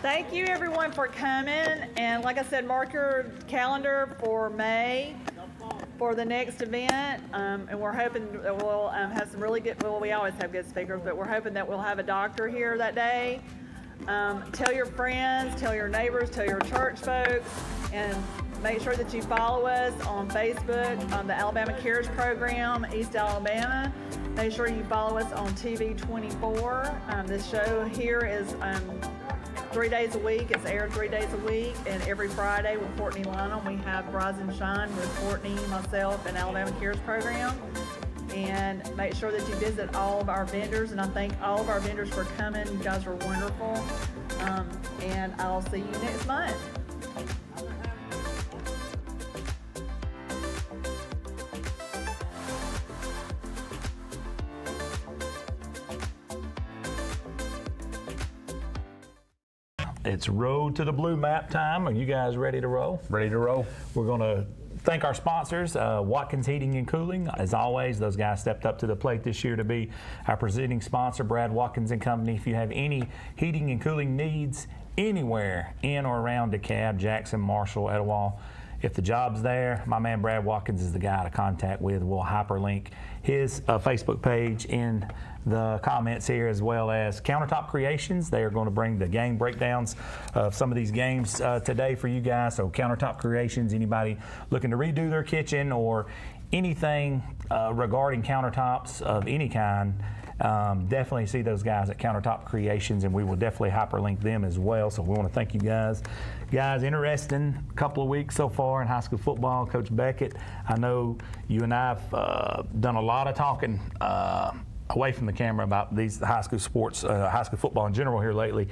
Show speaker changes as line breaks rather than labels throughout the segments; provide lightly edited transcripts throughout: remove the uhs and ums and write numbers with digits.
Thank you, everyone, for coming. And like I said, mark your calendar for May for the next event. And we're hoping that we'll have some really good, well, we always have good speakers, but we're hoping that we'll have a doctor here that day. Tell your friends, tell your neighbors, tell your church folks, and make sure that you follow us on Facebook on the Alabama Cares Program, East Alabama. Make sure you follow us on TV 24. This show here is 3 days a week. It's aired 3 days a week, and every Friday with Courtney Lynham, we have Rise and Shine with Courtney, myself, and Alabama Cares Program. And make sure that you visit all of our vendors, and I thank all of our vendors for coming. You guys were wonderful, and I'll see you next month.
It's Road to the Blue Map time. Are you guys ready to roll?
Ready to roll.
We're going to thank our sponsors, Watkins Heating and Cooling. As always, those guys stepped up to the plate this year to be our presenting sponsor, Brad Watkins and Company. If you have any heating and cooling needs anywhere in or around DeKalb, Jackson, Marshall, Etowah, if the job's there, my man Brad Watkins is the guy to contact with. We'll hyperlink his Facebook page in the comments here, as well as Countertop Creations. They are going to bring the game breakdowns of some of these games today for you guys. So Countertop Creations, anybody looking to redo their kitchen or anything regarding countertops of any kind, definitely see those guys at Countertop Creations, and we will definitely hyperlink them as well. So we want to thank you guys. Guys, interesting couple of weeks so far in high school football. Coach Beckett, I know you and I have done a lot of talking away from the camera about these high school sports, high school football in general here lately.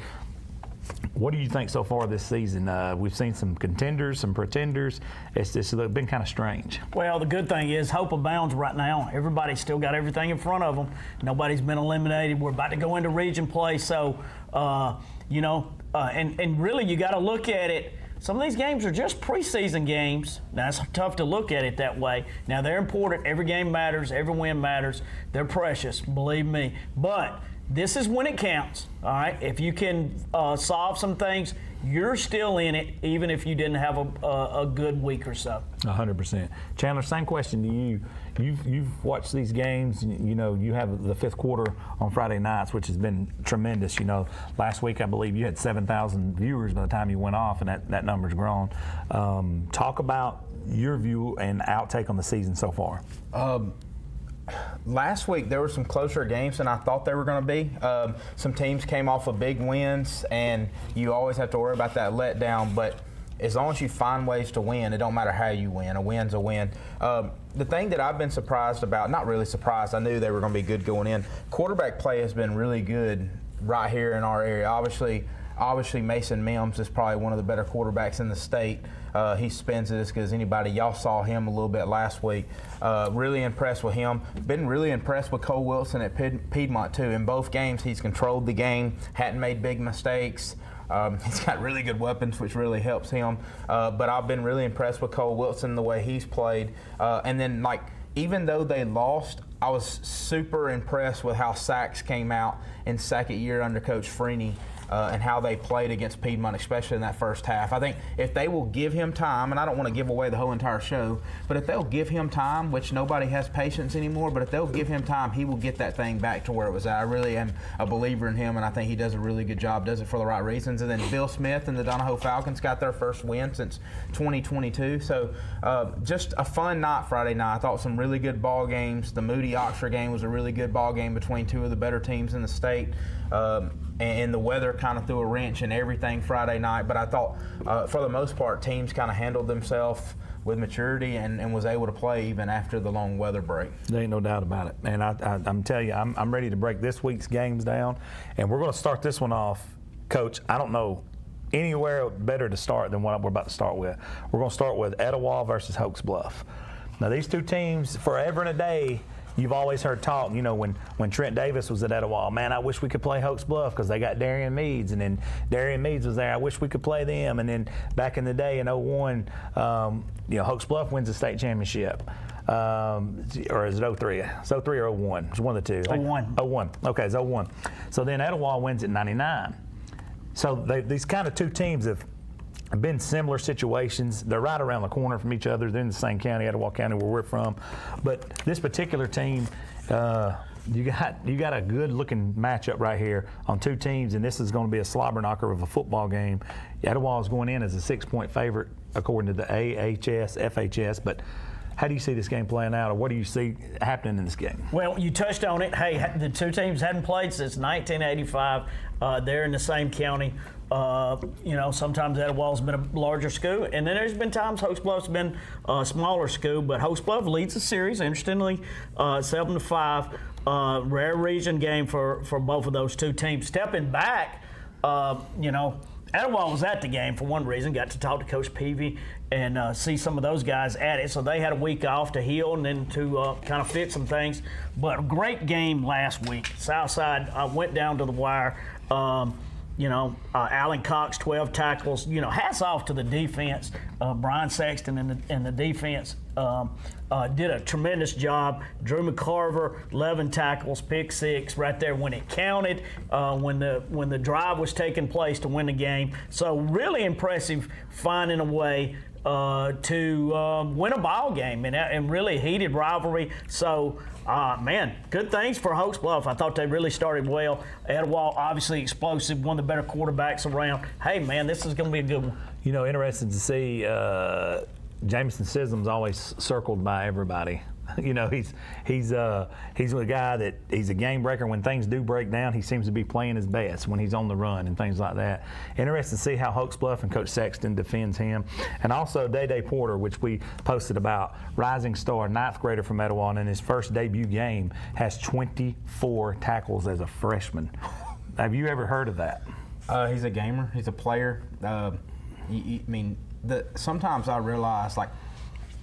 What do you think so far this season? We've seen some contenders, some pretenders. It's just been kind of strange.
Well, the good thing is hope abounds right now. Everybody's still got everything in front of them. Nobody's been eliminated. We're about to go into region play. So, and really you got to look at it. Some of these games are just preseason games. Now, it's tough to look at it that way. Now, they're important. Every game matters. Every win matters. They're precious, believe me. But this is when it counts, all right? If you can solve some things, you're still in it, even if you didn't have a good week or so.
100%. Chandler, same question to you. You've watched these games. You know, you have the fifth quarter on Friday nights, which has been tremendous. You know, last week I believe you had 7,000 viewers by the time you went off, and that number's grown. Talk about your view and outtake on the season so far.
Last week there were some closer games than I thought they were going to be. Some teams came off of big wins, and you always have to worry about that letdown. But as long as you find ways to win, it don't matter how you win. A win's a win. The thing that I've been surprised about, not really surprised, I knew they were going to be good going in. Quarterback play has been really good right here in our area. Obviously, Mason Mims is probably one of the better quarterbacks in the state. He spins it as good as anybody. Y'all saw him a little bit last week. Really impressed with him. Been really impressed with Cole Wilson at Piedmont, too. In both games, he's controlled the game, hadn't made big mistakes. He's got really good weapons, which really helps him. But I've been really impressed with Cole Wilson, the way he's played. And then, even though they lost, I was super impressed with how Sachs came out in second year under Coach Freeney. And how they played against Piedmont, especially in that first half. I think if they will give him time, and I don't want to give away the whole entire show, but if they'll give him time, which nobody has patience anymore, but if they'll give him time, he will get that thing back to where it was at. I really am a believer in him, and I think he does a really good job, does it for the right reasons. And then Bill Smith and the Donahoe Falcons got their first win since 2022. So just a fun night Friday night. I thought some really good ball games. The Moody-Oxford game was a really good ball game between two of the better teams in the state. And the weather kind of threw a wrench in everything Friday night. But I thought, for the most part, teams kind of handled themselves with maturity and was able to play even after the long weather break.
There ain't no doubt about it. And I'm telling you, I'm ready to break this week's games down. And we're going to start this one off. Coach, I don't know anywhere better to start than what we're about to start with. We're going to start with Etowah versus Hoax Bluff. Now, these two teams, forever and a day, you've always heard talk, when Trent Davis was at Etowah, man, I wish we could play Hoax Bluff because they got Darian Meads. And then Darian Meads was there. I wish we could play them. And then back in the day in 01, Hoax Bluff wins the state championship. Or is it 03? It's 03 or 01. It's one of the two.
01.
01. Okay, it's 01. So then Etowah wins at 99. So these kind of two teams have been similar situations. They're right around the corner from each other. They're in the same county, Etowah County, where we're from. But this particular team, you got a good-looking matchup right here on two teams, and this is going to be a slobber knocker of a football game. Etowah is going in as a 6-point favorite according to the AHS, FHS. But how do you see this game playing out, or what do you see happening in this game?
Well, you touched on it. Hey, the two teams hadn't played since 1985. They're in the same county. Sometimes Etowah's been a larger school, and then there's been times Host Bluff's been a smaller school, but Host Bluff leads the series, interestingly, 7-5. Rare region game for both of those two teams. Stepping back, Etowah was at the game for one reason, got to talk to Coach Peavy and see some of those guys at it. So they had a week off to heal and then to kind of fix some things. But a great game last week. Southside went down to the wire. Alan Cox, 12 tackles. Hats off to the defense. Brian Sexton and the defense did a tremendous job. Drew McCarver, 11 tackles, pick 6 right there when it counted, when the drive was taking place to win the game. So really impressive finding a way to win a ball game and really heated rivalry. So, good things for Host Bluff. I thought they really started well. Etowah, obviously explosive, one of the better quarterbacks around. Hey, man, this is going to be a good one.
Interesting to see. Jameson Sism's always circled by everybody. He's a guy that he's a game breaker. When things do break down, he seems to be playing his best when he's on the run and things like that. Interesting to see how Hoax Bluff and Coach Sexton defends him. And also Day Porter, which we posted about, rising star, 9th grader from Etowah, and in his first debut game has 24 tackles as a freshman. Have you ever heard of that?
He's a gamer. He's a player. Sometimes I realize,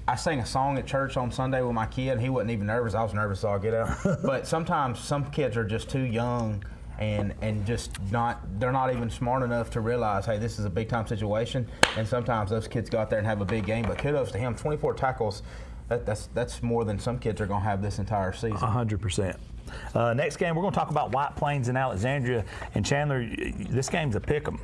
I sang a song at church on Sunday with my kid, and he wasn't even nervous. I was nervous, so I'll get out. But sometimes some kids are just too young and just they're not even smart enough to realize, hey, this is a big-time situation. And sometimes those kids go out there and have a big game. But kudos to him, 24 tackles, that's more than some kids are going to have this entire season.
100%. Next game, we're going to talk about White Plains and Alexandria. And Chandler, this game's a pick 'em.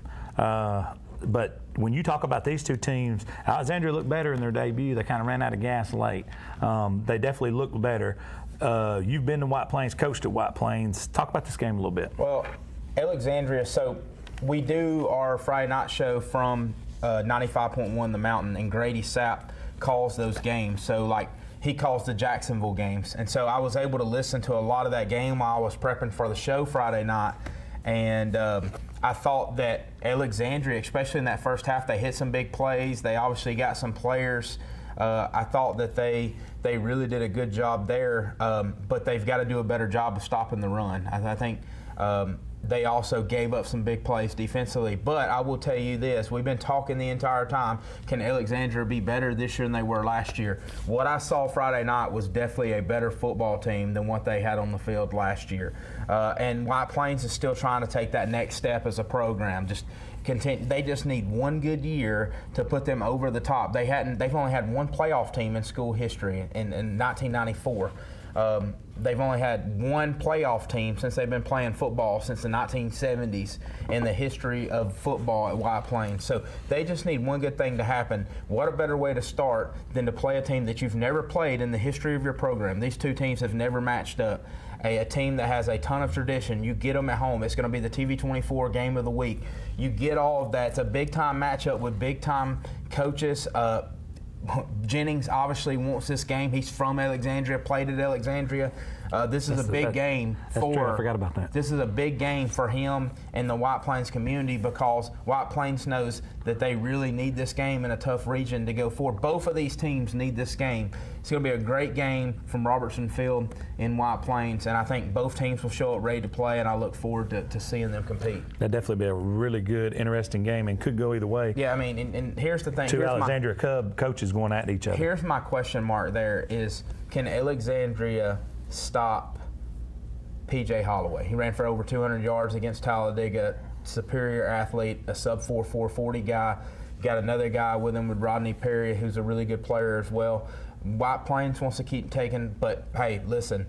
But when you talk about these two teams, Alexandria looked better in their debut. They kind of ran out of gas late. They definitely looked better. You've been to White Plains, coached at White Plains. Talk about this game a little bit.
Well, Alexandria, so we do our Friday night show from 95.1 The Mountain, and Grady Sapp calls those games. So, he calls the Jacksonville games. And so I was able to listen to a lot of that game while I was prepping for the show Friday night. And I thought that Alexandria, especially in that first half, they hit some big plays. They obviously got some players. I thought that they really did a good job there, but they've got to do a better job of stopping the run. I think they also gave up some big plays defensively. But I will tell you this, we've been talking the entire time, can Alexandria be better this year than they were last year? What I saw Friday night was definitely a better football team than what they had on the field last year. And White Plains is still trying to take that next step as a program. They just need one good year to put them over the top. They've only had one playoff team in school history in 1994. They've only had one playoff team since they've been playing football since the 1970s in the history of football at White Plains. So they just need one good thing to happen. What a better way to start than to play a team that you've never played in the history of your program. These two teams have never matched up. A team that has a ton of tradition. You get them at home. It's going to be the TV24 game of the week. You get all of that. It's a big-time matchup with big-time coaches. Jennings obviously wants this game. He's from Alexandria, played at Alexandria. This is a big game for.
True. I forgot about that.
This is a big game for him and the White Plains community because White Plains knows that they really need this game in a tough region to go forward. Both of these teams need this game. It's going to be a great game from Robertson Field in White Plains, and I think both teams will show up ready to play, and I look forward to seeing them compete.
That'd definitely be a really good, interesting game and could go either way.
Yeah, I mean, and here's the thing.
Two Alexandria Cub coaches going at each other.
Here's my question mark there is, can Alexandria stop P.J. Holloway? He ran for over 200 yards against Talladega, superior athlete, a sub-4 440 guy. Got another guy with him with Rodney Perry, who's a really good player as well. White Plains wants to keep taking, but hey, listen,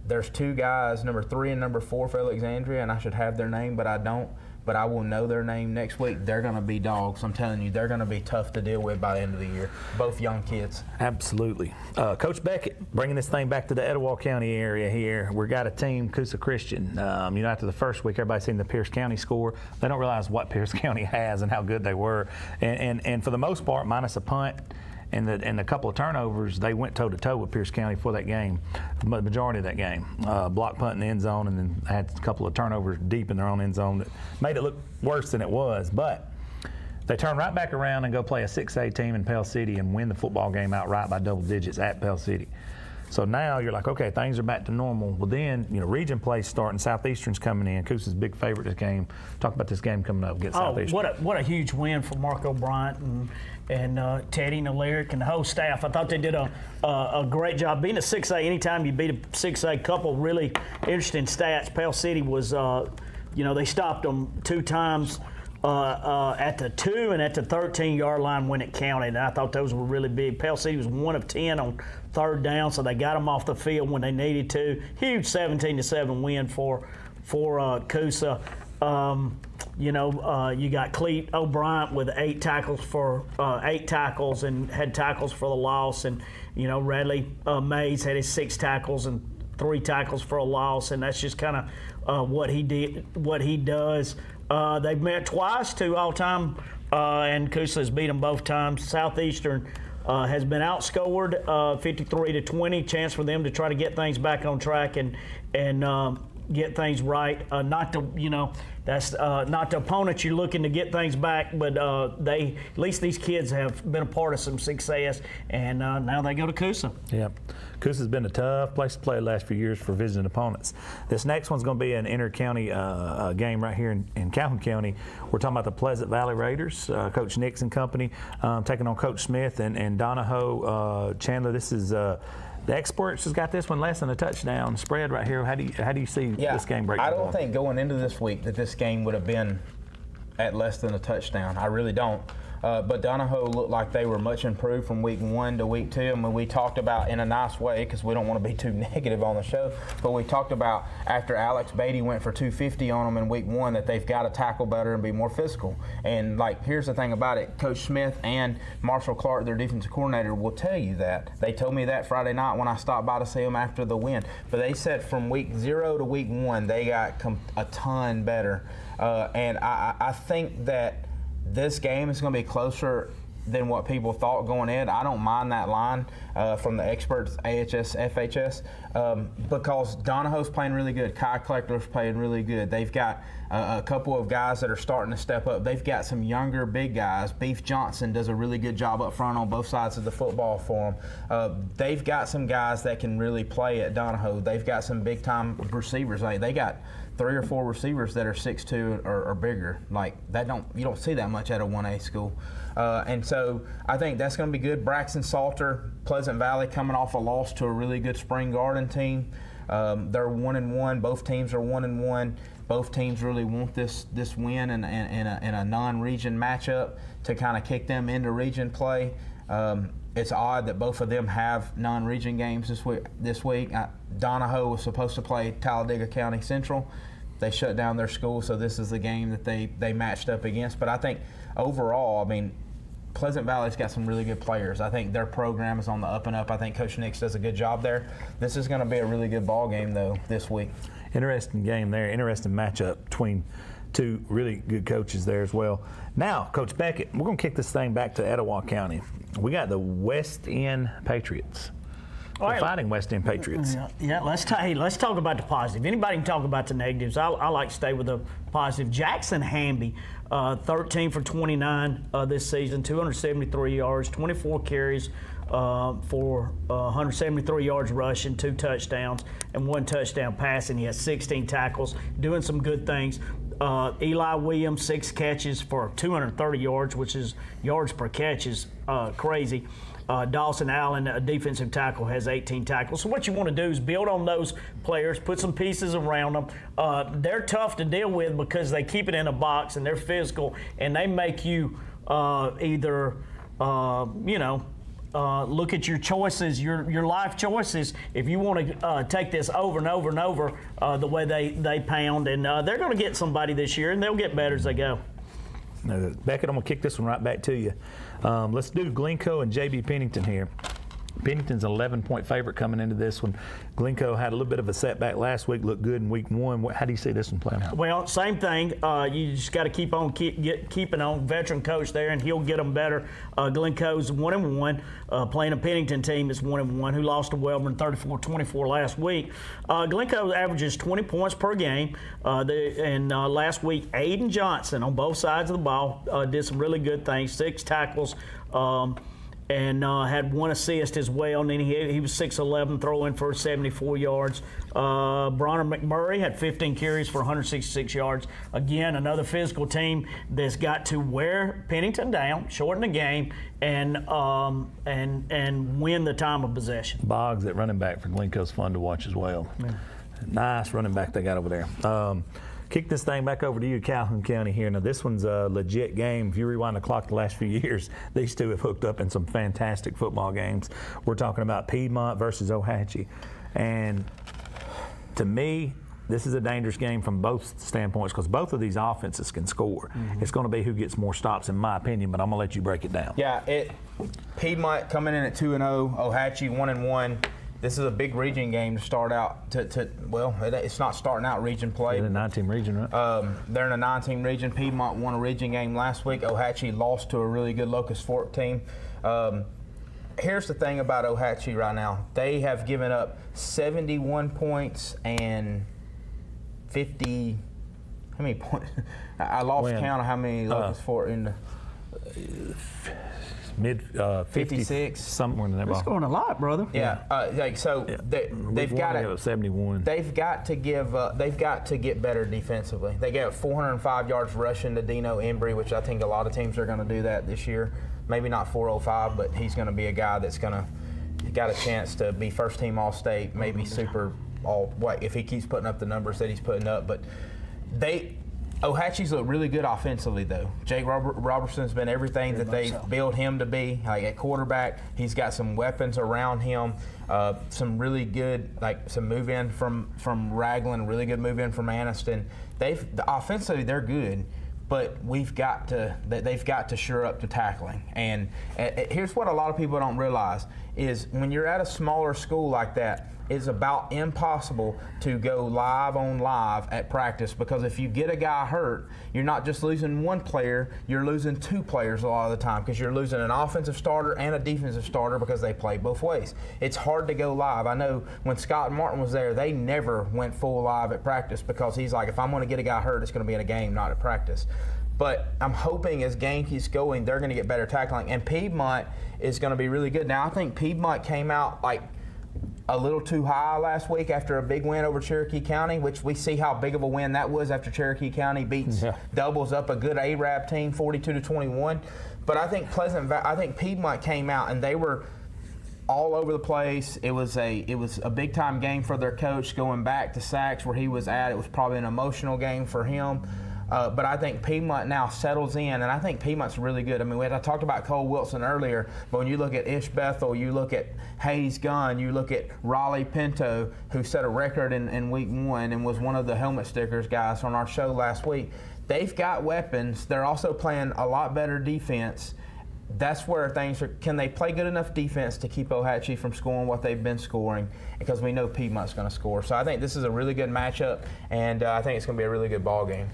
there's two guys, number 3 and number 4 for Alexandria, and I should have their name, but I don't. but I will know their name next week. They're going to be dogs. I'm telling you, they're going to be tough to deal with by the end of the year. Both young kids.
Absolutely. Coach Beckett, bringing this thing back to the Etowah County area here. We got a team, Coosa Christian. After the first week, everybody's seen the Pierce County score. They don't realize what Pierce County has and how good they were. And for the most part, minus a punt and a couple of turnovers, they went toe-to-toe with Pierce County for that game, the majority of that game. Block punt in the end zone, and then had a couple of turnovers deep in their own end zone that made it look worse than it was. But they turn right back around and go play a 6A team in Pell City and win the football game outright by double digits at Pell City. So now you're like, okay, things are back to normal. Well, then, region play starting. Southeastern's coming in. Coosa's big favorite this game. Talk about this game coming up against Southeastern.
What a huge win for Marco Bryant and Teddy Naleric and the whole staff. I thought they did a great job. Being a 6A, anytime you beat a 6A, couple really interesting stats. Pell City was, they stopped them 2 times. At the 2 and at the 13-yard line when it counted. And I thought those were really big. Pell City was 1 of 10 on 3rd down, so they got them off the field when they needed to. Huge 17-7 win for Coosa. You got Cleet O'Brien with 8 tackles and had tackles for the loss, and Radley Mays had his 6 tackles and 3 tackles for a loss, and that's just kind of what he does. They've met twice, 2 all-time, and Coosa has beat them both times. Southeastern has been outscored 53-20. Chance for them to try to get things back on track and get things right. That's not the opponent you're looking to get things back, but at least these kids have been a part of some success, and now they go to Coosa.
Yeah. Coosa's been a tough place to play the last few years for visiting opponents. This next one's going to be an inter-county game right here in Calhoun County. We're talking about the Pleasant Valley Raiders, Coach Nix and company, taking on Coach Smith and Donahoe Chandler. This is the experts has got this one less than a touchdown spread right here. How do you see this game breaking down?
I don't think going into this week that this game would have been at less than a touchdown. I really don't. But Donahoe looked like they were much improved from week 1 to week 2. And when we talked about, in a nice way, because we don't want to be too negative on the show, but we talked about after Alex Beatty went for 250 on them in week 1 that they've got to tackle better and be more physical. And, here's the thing about it. Coach Smith and Marshall Clark, their defensive coordinator, will tell you that. They told me that Friday night when I stopped by to see them after the win. But they said from week 0 to week 1, they got a ton better. And I think that this game is going to be closer than what people thought going in. I don't mind that line from the experts, AHS, FHS, because Donahoe's playing really good. Kai Collector's playing really good. They've got a couple of guys that are starting to step up. They've got some younger big guys. Beef Johnson does a really good job up front on both sides of the football for them. They've got some guys that can really play at Donahoe. They've got some big-time receivers. They got 3 or 4 receivers that are 6'2" or bigger. You don't see that much at a 1A school. And so I think that's going to be good. Braxton Salter, Pleasant Valley coming off a loss to a really good Spring Garden team. They're 1-1. Both teams are 1-1. Both teams really want this win in a non-region matchup to kind of kick them into region play. It's odd that both of them have non-region games this week. Donahoe was supposed to play Talladega County Central. They shut down their school, so this is the game that they matched up against. But I think overall, Pleasant Valley's got some really good players. I think their program is on the up and up. I think Coach Nix does a good job there. This is going to be a really good ball game, though, this week.
Interesting game there. Interesting matchup between 2 really good coaches there as well. Now, Coach Beckett, we're going to kick this thing back to Etowah County. We got the West End Patriots. The Fighting West End Patriots.
Yeah, let's talk about the positive. Anybody can talk about the negatives. I like to stay with the positive. Jackson Hamby, 13 for 29 this season, 273 yards, 24 carries for 173 yards rushing, 2 touchdowns, and 1 touchdown passing. He has 16 tackles, doing some good things. Eli Williams, 6 catches for 230 yards, which is yards per catch is crazy. Dawson Allen, a defensive tackle, has 18 tackles. So what you want to do is build on those players, put some pieces around them. They're tough to deal with because they keep it in a box and they're physical, and they make you either look at your choices, your life choices. If you want to take this over and over and over, the way they pound, and they're going to get somebody this year, and they'll get better as they go.
Beckett, I'm going to kick this one right back to you. Let's do Glencoe and JB Pennington here. Pennington's an 11-point favorite coming into this one. Glencoe had a little bit of a setback last week, looked good in week 1. How do you see this one playing out?
Well, same thing. You just got to keeping on veteran coach there, and he'll get them better. Glencoe's 1-1. Playing a Pennington team is 1-1, who lost to Welborn 34-24 last week. Glencoe averages 20 points per game. And last week, Aiden Johnson on both sides of the ball did some really good things. 6 tackles. And had 1 assist as well. And then he was 6'11", throwing for 74 yards. Bronner McMurray had 15 carries for 166 yards. Again, another physical team that's got to wear Pennington down, shorten the game, and win the time of possession.
Boggs at running back for Glencoe's fun to watch as well. Yeah. Nice running back they got over there. Kick this thing back over to you, Calhoun County here. Now, this one's a legit game. If you rewind the clock the last few years, these two have hooked up in some fantastic football games. We're talking about Piedmont versus Ohatchee. And to me, this is a dangerous game from both standpoints because both of these offenses can score. Mm-hmm. It's going to be who gets more stops, in my opinion, but I'm going to let you break it down.
Yeah, Piedmont coming in at 2-0, Ohatchee 1-1. This is a big region game to start out. It's not starting out region play.
They're in a 9-team region, right?
They're in a 9-team region. Piedmont won a region game last week. Ohatchee lost to a really good Locust Fork team. Here's the thing about Ohatchee right now. They have given up 71 points and 50. How many points? I lost count of how many Locust Fork in the.
Mid
56,
somewhere in that ball.
It's going a lot, brother.
Yeah, they've got to
71.
They've got to give. They've got to get better defensively. They got 405 yards rushing to Dino Embry, which I think a lot of teams are going to do that this year. Maybe not 405, but he's going to be a guy that's got a chance to be first team All-State, maybe Super All. If he keeps putting up the numbers that he's putting up, but Ohatchee's look really good offensively, though. Jake Robertson's been everything that they've built him to be. Like at quarterback, he's got some weapons around him. Some really good, some move in from Raglan, really good move in from Anniston. Offensively, they're good, but they've got to shore up the tackling. And here's what a lot of people don't realize is when you're at a smaller school like that, it's about impossible to go live at practice because if you get a guy hurt, you're not just losing one player, you're losing 2 players a lot of the time because you're losing an offensive starter and a defensive starter because they play both ways. It's hard to go live. I know when Scott Martin was there, they never went full live at practice because he's like, if I'm going to get a guy hurt, it's going to be in a game, not at practice. But I'm hoping as game keeps going, they're going to get better tackling. And Piedmont is going to be really good. Now, I think Piedmont came out a little too high last week after a big win over Cherokee County, which we see how big of a win that was after Cherokee County doubles up a good Arab team 42-21. But I think Piedmont came out and they were all over the place. It was a big time game for their coach going back to Sachs where he was at. It was probably an emotional game for him. But I think Piedmont now settles in, and I think Piedmont's really good. I mean, I talked about Cole Wilson earlier, but when you look at Ish Bethel, you look at Hayes Gunn, you look at Raleigh Pinto, who set a record in week 1 and was one of the helmet stickers guys on our show last week. They've got weapons. They're also playing a lot better defense. That's where things are. Can they play good enough defense to keep Ohatchee from scoring what they've been scoring? Because we know Piedmont's going to score. So I think this is a really good matchup, and I think it's going to be a really good ball game.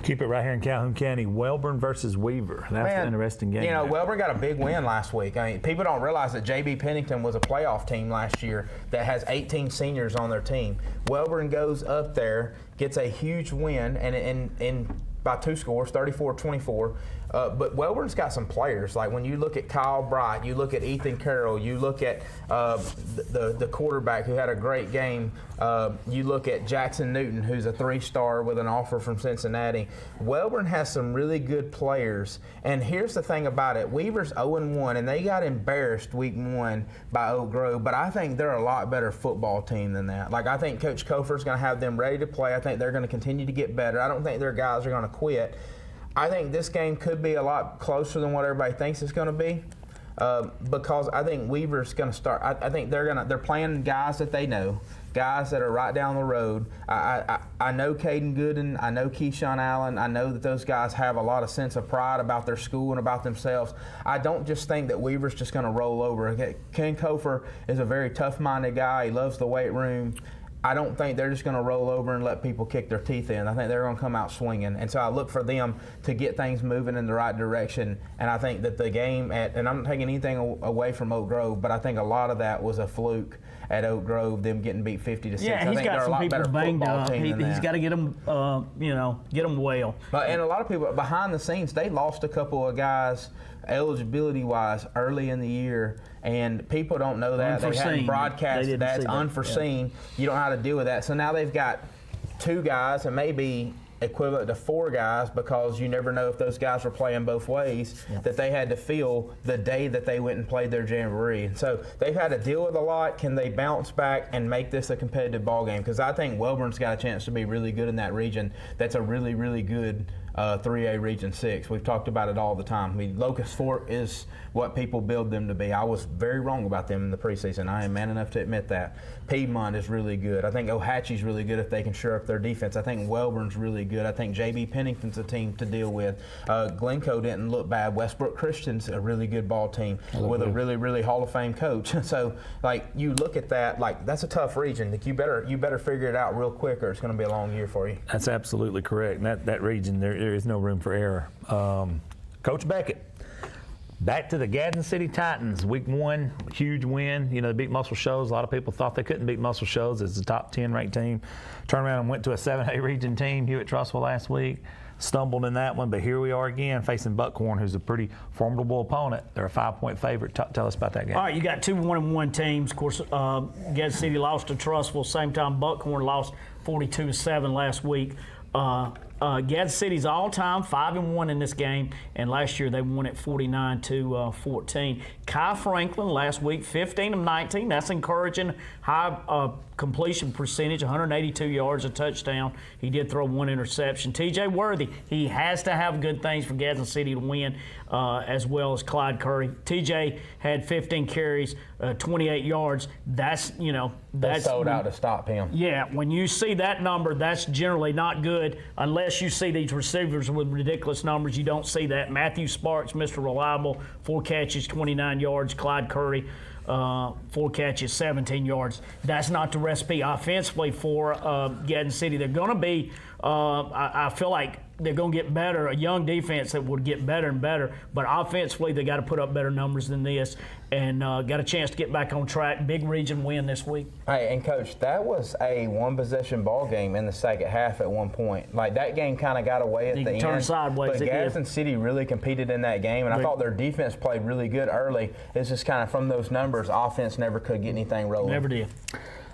Keep it right here in Calhoun County. Welborn versus Weaver. That's an interesting game.
You know, Welborn got a big win last week. I mean, people don't realize that JB Pennington was a playoff team last year that has 18 seniors on their team. Welborn goes up there, gets a huge win, and by 2 scores, 34-24. But Welborn's got some players. Like when you look at Kyle Bright, you look at Ethan Carroll, you look at the quarterback who had a great game. You look at Jackson Newton, who's a 3-star with an offer from Cincinnati. Welborn has some really good players. And here's the thing about it. Weaver's 0-1, and they got embarrassed week 1 by Oak Grove. But I think they're a lot better football team than that. Like I think Coach Kofer's going to have them ready to play. I think they're going to continue to get better. I don't think their guys are going to quit. I think this game could be a lot closer than what everybody thinks it's going to be. because I think Weaver's going to start. I think they're playing guys that they know, guys that are right down the road. I know Caden Gooden, I know Keyshawn Allen. I know that those guys have a lot of sense of pride about their school and about themselves. I don't just think that Weaver's just going to roll over. Ken Kofor is a very tough-minded guy. He loves the weight room. I don't think they're just going to roll over and let people kick their teeth in. I think they're going to come out swinging. And so I look for them to get things moving in the right direction. And I think that the game and I'm not taking anything away from Oak Grove, but I think a lot of that was a fluke at Oak Grove, them getting beat 50-6.
Yeah,
I
he's
think
got
they're a
some
lot
people
better
banged
football
up.
team than
He's
that.
got to get them, get them well.
And a lot of people behind the scenes, they lost a couple of guys eligibility-wise early in the year, and people don't know that. They hadn't
Unforeseen. They
broadcast
didn't
that's
see that.
unforeseen. You don't know how to deal with that. So now they've got 2 guys and maybe equivalent to 4 guys, because you never know if those guys were playing both ways, that they had to fill the day that they went and played their jamboree. And so they've had to deal with a lot. Can they bounce back and make this a competitive ball game? Because I think Welborn's got a chance to be really good in that region. That's a really, really good 3A Region 6. We've talked about it all the time. I mean, Locust Fork is what people build them to be. I was very wrong about them in the preseason. I am man enough to admit that. Piedmont is really good. I think Ohatchee's really good if they can shore up their defense. I think Welborn's really good. I think J.B. Pennington's a team to deal with. Glencoe didn't look bad. Westbrook Christian's a really good ball team with a really, really Hall of Fame coach. So, like, you look at that, like, that's a tough region. Like, you better figure it out real quick, or it's going to be a long year for you.
That's absolutely correct. And that region, there is no room for error. Coach Beckett, back to the Gadsden City Titans. Week 1, huge win. You know, they beat Muscle Shoals. A lot of people thought they couldn't beat Muscle Shoals as the top 10 ranked team. Turned around and went to a 7A region team, Hewitt-Trussville last week. Stumbled in that one, but here we are again facing Buckhorn, who's a pretty formidable opponent. They're a 5-point favorite. Tell us about that game.
All right, you got 2 1-1 teams. Of course, Gadsden City lost to Trussville. Same time, Buckhorn lost 42-7 last week. Gadsden City's all-time 5-1 in this game, and last year they won it 49-14. Kai Franklin last week 15 of 19. That's encouraging. High completion percentage, 182 yards, a touchdown. He did throw 1 interception. T.J. Worthy, he has to have good things for Gadsden City to win, as well as Clyde Curry. T.J. had 15 carries, 28 yards. That's
sold out to stop him.
Yeah, when you see that number, that's generally not good unless you see these receivers with ridiculous numbers. You don't see that. Matthew Sparks, Mr. Reliable, 4 catches, 29 yards. Clyde Curry, 4 catches, 17 yards. That's not the recipe offensively for Gadsden City. They're going to be, I feel like they're going to get better, a young defense that would get better and better. But offensively, they got to put up better numbers than this, and got a chance to get back on track. Big region win this week.
Hey, and Coach, that was a 1-possession ball game in the second half at one point. Like, that game kind of got away at the end.
Turned sideways.
But Gadsden City really competed in that game, and I thought their defense played really good early. It's just kind of from those numbers, offense never could get anything rolling.
Never did.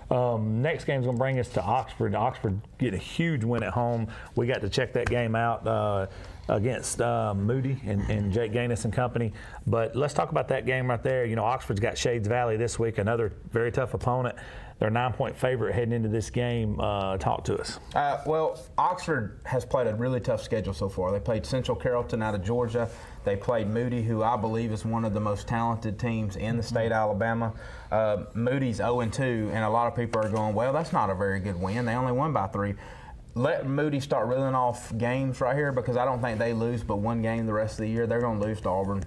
Next game's going to bring us to Oxford. Oxford get a huge win at home. We got to check that game out against Moody and Jake Gaines and company. But let's talk about that game right there. You know, Oxford's got Shades Valley this week, another very tough opponent. They're a 9-point favorite heading into this game. Talk to us.
Well, Oxford has played a really tough schedule so far. They played Central Carrollton out of Georgia. They played Moody, who I believe is one of the most talented teams in the state of Alabama. Moody's 0-2, and a lot of people are going, well, that's not a very good win. They only won by 3. Let Moody start reeling off games right here, because I don't think they lose but 1 game the rest of the year. They're going to lose to Auburn.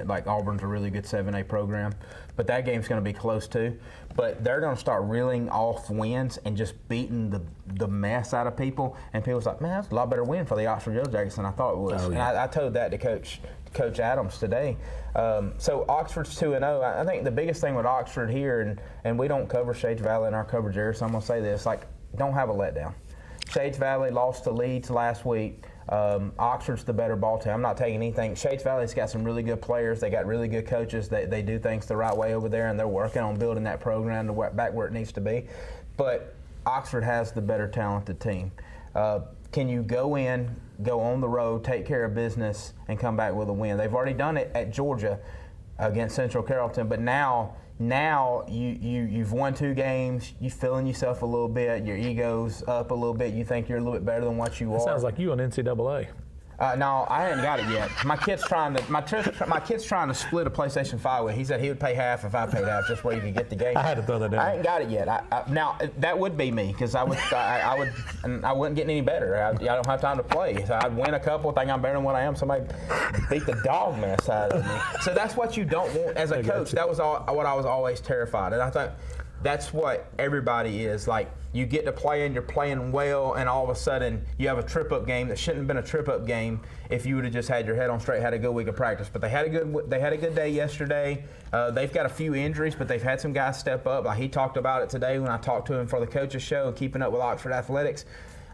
Like, Auburn's a really good 7A program, but that game's going to be close too. But they're going to start reeling off wins and just beating the mess out of people. And people's like, man, that's a lot better win for the Oxford Yellow Jackets than I thought it was.
Oh, yeah.
And I told that to Coach Adams today. So Oxford's 2-0. I think the biggest thing with Oxford here, and we don't cover Shades Valley in our coverage area, so I'm going to say this, like, don't have a letdown. Shades Valley lost to Leeds last week. Oxford's the better ball team. I'm not taking anything. Shades Valley's got some really good players. They got really good coaches. They do things the right way over there, and they're working on building that program back where it needs to be. But Oxford has the better talented team. Can you go on the road, take care of business, and come back with a win? They've already done it at Georgia against Central Carrollton, but now you've won 2 games, you're feeling yourself a little bit, your ego's up a little bit, you think you're a little bit better than what you are.
Sounds like you on NCAA.
No, I hadn't got it yet. My kid's trying to split a PlayStation 5 with. He said he would pay half if I paid half, just where you could get the game.
I had to throw that down.
I ain't got it yet. Now that would be me because I wouldn't get any better. I don't have time to play. So I'd win a couple, think I'm better than what I am. Somebody beat the dog mess out of me. So that's what you don't want as a coach. That was what I was always terrified, and I thought that's what everybody is like. You get to play and you're playing well, and all of a sudden you have a trip-up game that shouldn't have been a trip-up game if you would have just had your head on straight, had a good week of practice. But they had a good day yesterday. They've got a few injuries, but they've had some guys step up. Like he talked about it today when I talked to him for the coaches show, Keeping Up with Oxford Athletics,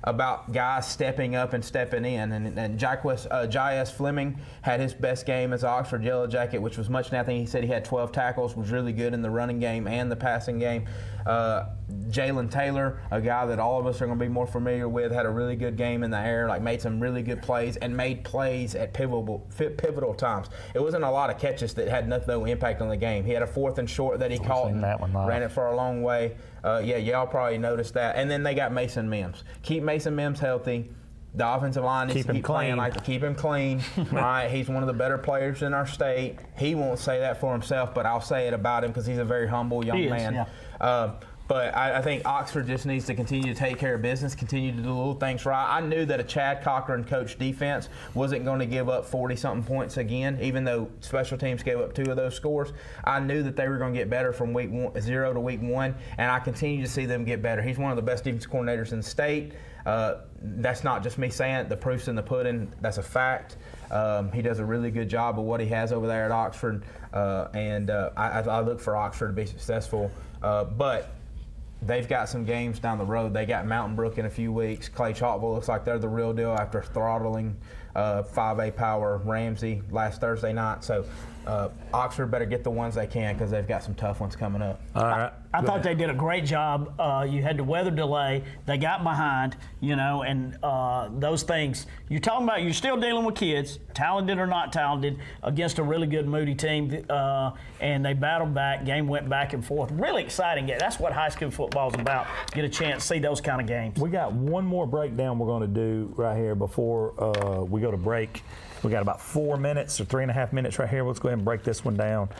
about guys stepping up and stepping in. And Jai Fleming had his best game as an Oxford Yellow Jacket, which was much nothing. He said he had 12 tackles, was really good in the running game and the passing game. Jalen Taylor, a guy that all of us are going to be more familiar with, had a really good game in the air, like made some really good plays and made plays at pivotal times. It wasn't a lot of catches that had no impact on the game. He had a 4th and short that he caught and ran it for a long way. Y'all probably noticed that. And then they got Mason Mims. Keep Mason Mims healthy. The offensive line needs to keep playing like to keep him clean. All right, he's one of the better players in our state. He won't say that for himself, but I'll say it about him because he's a very humble young man. Yeah. But I think Oxford just needs to continue to take care of business, continue to do little things right. I knew that a Chad Cochran coach defense wasn't going to give up 40-something points again, even though special teams gave up 2 of those scores. I knew that they were going to get better from week 0 to week 1, and I continue to see them get better. He's one of the best defense coordinators in the state. That's not just me saying it. The proof's in the pudding. That's a fact. He does a really good job of what he has over there at Oxford, and I look for Oxford to be successful. But they've got some games down the road. They got Mountain Brook in a few weeks. Clay Chalkville looks like they're the real deal after throttling 5A Power Ramsey last Thursday night. So Oxford better get the ones they can because they've got some tough ones coming up.
All right.
I thought they did a great job. You had the weather delay. They got behind, and those things. You're talking about you're still dealing with kids, talented or not talented, against a really good Moody team, and they battled back. Game went back and forth. Really exciting game. That's what high school football is about. Get a chance to see those kind of games.
We got one more breakdown we're going to do right here before we go to break. We got about 4 minutes or 3.5 minutes right here. Let's go ahead and break this one down.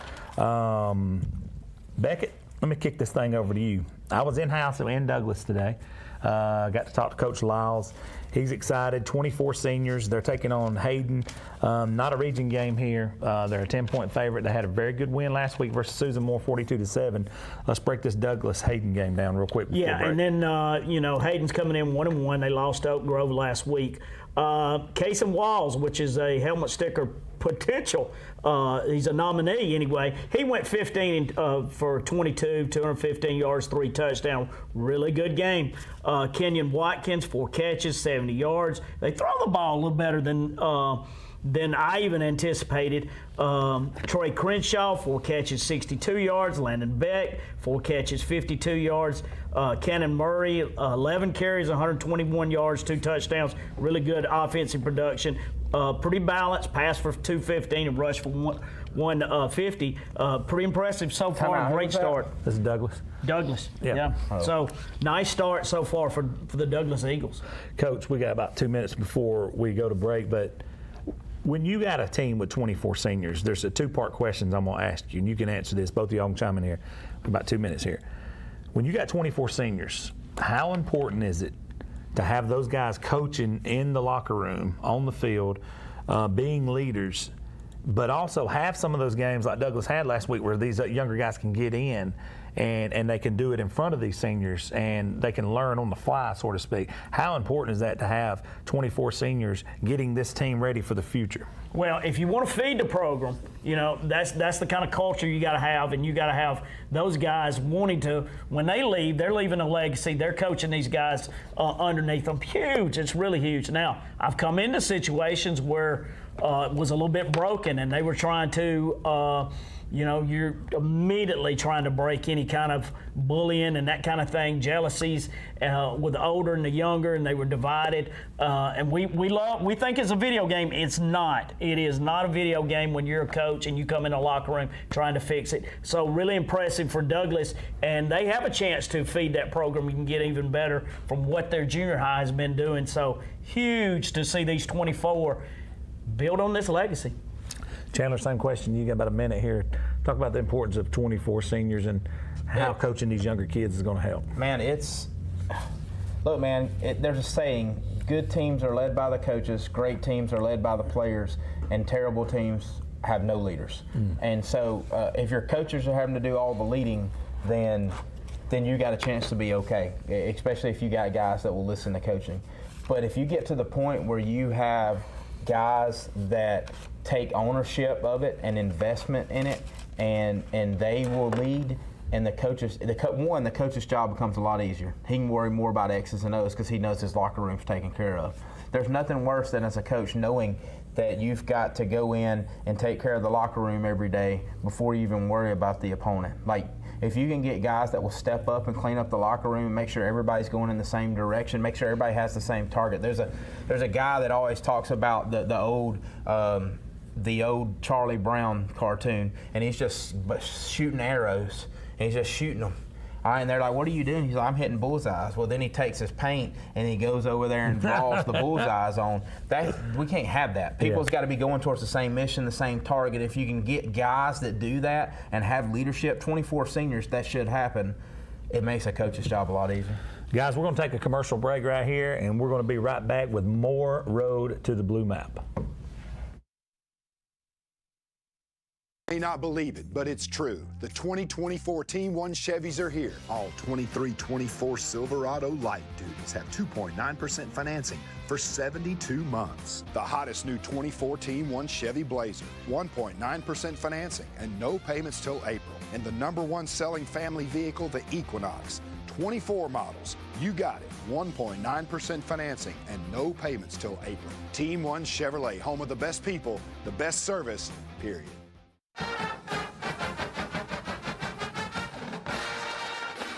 Beckett, let me kick this thing over to you. I was in-house in Douglas today. Got to talk to Coach Lyles. He's excited. 24 seniors. They're taking on Hayden. Not a region game here. They're a 10-point favorite. They had a very good win last week versus Susan Moore, 42-7. Let's break this Douglas-Hayden game down real quick.
Yeah, and then, Hayden's coming in 1-1. They lost to Oak Grove last week. Cason Walls, which is a helmet sticker potential. He's a nominee anyway. He went 15 for 22, 215 yards, 3 touchdowns. Really good game. Kenyon Watkins, 4 catches, 70 yards. They throw the ball a little better than I even anticipated. Troy Crenshaw, 4 catches, 62 yards. Landon Beck, 4 catches, 52 yards. Cannon Murray, 11 carries, 121 yards, 2 touchdowns. Really good offensive production. Pretty balanced. Pass for 215 and rush for 150. Pretty impressive so far. Great start.
This is Douglas.
Douglas. Yeah. Oh. So nice start so far for the Douglas Eagles.
Coach, we got about 2 minutes before we go to break, but when you got a team with 24 seniors, there's a 2-part questions I'm going to ask you, and you can answer this. Both of y'all can chime in here. About 2 minutes here. When you got 24 seniors, how important is it to have those guys coaching in the locker room, on the field, being leaders, but also have some of those games like Douglas had last week where these younger guys can get in and they can do it in front of these seniors and they can learn on the fly, so to speak. How important is that to have 24 seniors getting this team ready for the future?
Well, if you want to feed the program, that's the kind of culture you got to have, and you got to have those guys wanting to, when they leave, they're leaving a legacy. They're coaching these guys underneath them. Huge. It's really huge. Now, I've come into situations where it was a little bit broken, and they were trying to you're immediately trying to break any kind of bullying and that kind of thing, jealousies with the older and the younger, and they were divided. And we think it's a video game. It's not. It is not a video game when you're a coach and you come in the locker room trying to fix it. So really impressive for Douglas, and they have a chance to feed that program and get even better from what their junior high has been doing. So huge to see these 24 build on this legacy.
Chandler, same question. You got about a minute here. Talk about the importance of 24 seniors and how coaching these younger kids is going to help.
Man, there's a saying, good teams are led by the coaches, great teams are led by the players, and terrible teams have no leaders. And so if your coaches are having to do all the leading, then you got a chance to be okay, especially if you got guys that will listen to coaching. But if you get to the point where you have guys that take ownership of it and investment in it, and they will lead, and the coach's job becomes a lot easier. He can worry more about X's and O's because he knows his locker room's taken care of. There's nothing worse than as a coach knowing that you've got to go in and take care of the locker room every day before you even worry about the opponent. Like, if you can get guys that will step up and clean up the locker room and make sure everybody's going in the same direction, make sure everybody has the same target. There's a guy that always talks about the old Charlie Brown cartoon, and he's just shooting arrows, and he's just shooting them. All right, and they're like, what are you doing? He's like, I'm hitting bullseyes. Well, then he takes his paint and he goes over there and draws the bullseyes on. We can't have that. People's got to be going towards the same mission, the same target. If you can get guys that do that and have leadership, 24 seniors, that should happen. It makes a coach's job a lot easier.
Guys, we're going to take a commercial break right here, and we're going to be right back with more Road to the Blue Map.
May not believe it, but it's true. The 2024 Team 1 Chevys are here. All 23-24 Silverado light duties have 2.9% financing for 72 months. The hottest new 24 Team 1 Chevy Blazer, 1.9% financing and no payments till April. And the #1 selling family vehicle, the Equinox. 24 models, you got it. 1.9% financing and no payments till April. Team 1 Chevrolet, home of the best people, the best service, period.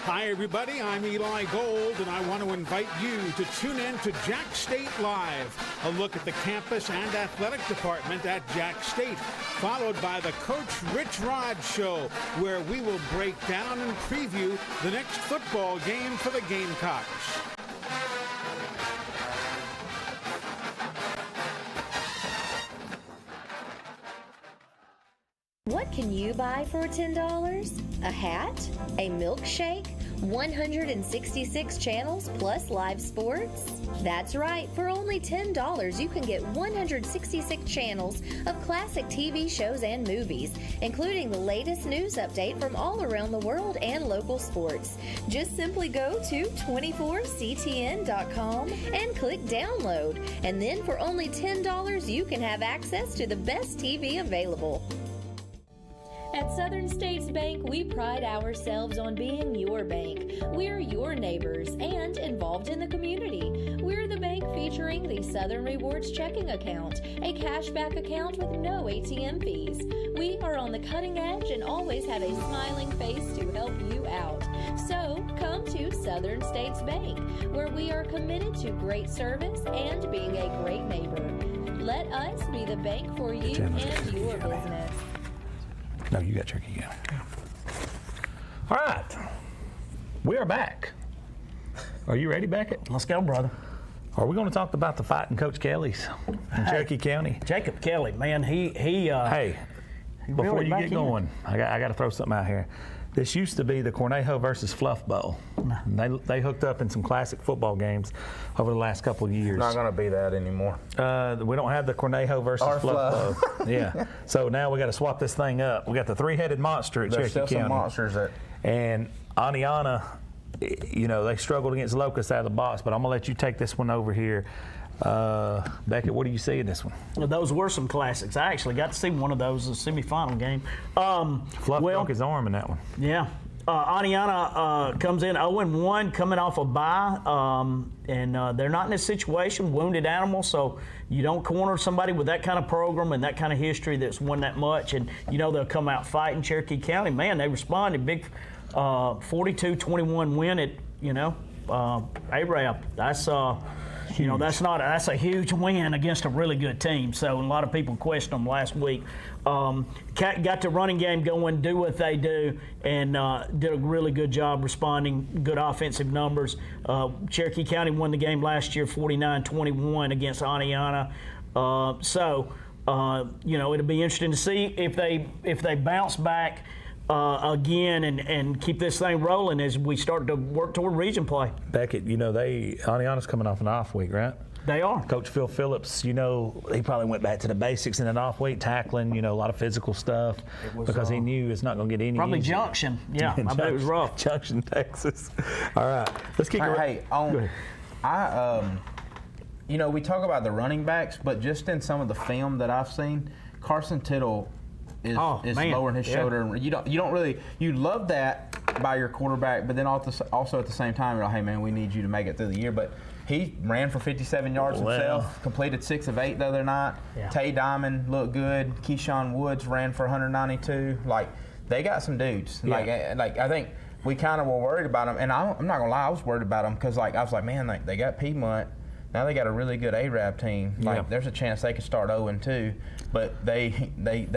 Hi, everybody. I'm Eli Gold, and I want to invite you to tune in to Jack State Live, a look at the campus and athletic department at Jack State, followed by the Coach Rich Rod Show, where we will break down and preview the next football game for the Gamecocks.
What can you buy for $10? A hat? A milkshake? 166 channels plus live sports? That's right, for only $10 you can get 166 channels of classic TV shows and movies, including the latest news update from all around the world and local sports. Just simply go to 24ctn.com and click download, and then for only $10 you can have access to the best TV available.
At Southern States Bank, we pride ourselves on being your bank. We're your neighbors and involved in the community. We're the bank featuring the Southern Rewards checking account, a cashback account with no ATM fees. We are on the cutting edge and always have a smiling face to help you out. So come to Southern States Bank, where we are committed to great service and being a great neighbor. Let us be the bank for you and your business.
No, you got Cherokee County. All right. We are back. Are you ready, Beckett?
Let's go, brother.
Are we going to talk about the fighting Coach Kellys in Cherokee County?
Jacob Kelly, man,
Hey, before
really
you
back
get
in.
going, I got to throw something out here. This used to be the Cornejo versus Fluff Bowl. They hooked up in some classic football games over the last couple of years.
Not going to be that anymore.
We don't have the Cornejo versus
Or
Fluff Bowl. Yeah. So now we got to swap this thing up. We got the three-headed monster at
There's
Cherokee
still
County.
some monsters that.
And Aniana, you know, they struggled against Locust out of the box, but I'm going to let you take this one over here. Beckett, what do you see in this one?
Those were some classics. I actually got to see one of those in the semifinal game.
Fluff broke his arm in that one.
Yeah. Aniana comes in 0-1 coming off a bye, and they're not in this situation, wounded animal, so you don't corner somebody with that kind of program and that kind of history that's won that much, and you know they'll come out fighting. Cherokee County, man, they responded. Big 42-21 win at, Arab. That's You know, that's a huge win against a really good team. So a lot of people questioned them last week. Got the running game going, do what they do, and did a really good job responding. Good offensive numbers. Cherokee County won the game last year, 49-21 against Aniana. You know, it'll be interesting to see if they bounce back again and keep this thing rolling as we start to work toward region play.
Beckett, you know, Aniana's coming off an off week, right?
They are.
Coach Phil Phillips, you know, he probably went back to the basics in an off week, tackling, you know, a lot of physical stuff because he knew it's not going to get any
Probably
easier.
Junction. Yeah, I bet it was rough.
Junction, Texas. All right, let's keep going.
Hey, you know, we talk about the running backs, but just in some of the film that I've seen, Carson Tittle is lowering his shoulder. You don't really love that by your quarterback, but then also at the same time, you're like, hey man, we need you to make it through the year. But he ran for 57 yards himself, completed 6 of 8 the other night.
Yeah.
Tay Diamond looked good. Keyshawn Woods ran for 192. Like, they got some dudes.
Yeah.
Like I think we kind of were worried about them, and I'm not gonna lie, I was worried about them because I was like, man, like, they got Piedmont. Now they got a really good Arab team. Like, there's a chance they could start 0-2, but they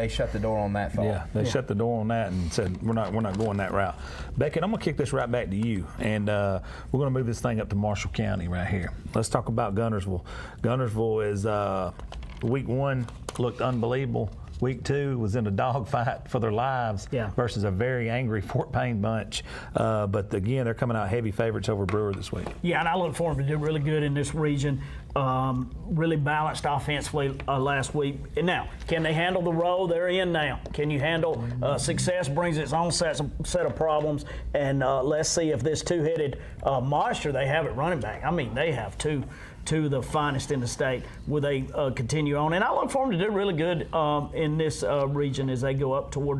shut the door on that thought.
Yeah, they shut the door on that and said we're not going that route. Beckett, I'm gonna kick this right back to you, and we're gonna move this thing up to Marshall County right here. Let's talk about Guntersville. Guntersville is week 1 looked unbelievable. Week 2 was in a dogfight for their lives versus a very angry Fort Payne bunch. But again, they're coming out heavy favorites over Brewer this week.
Yeah, and I look for them to do really good in this region. Really balanced offensively last week. And now, can they handle the role they're in now? Can you handle success brings its own set of problems? And let's see if this two-headed monster they have at running back. I mean, they have two of the finest in the state. Will they continue on? And I look for them to do really good in this region as they go up toward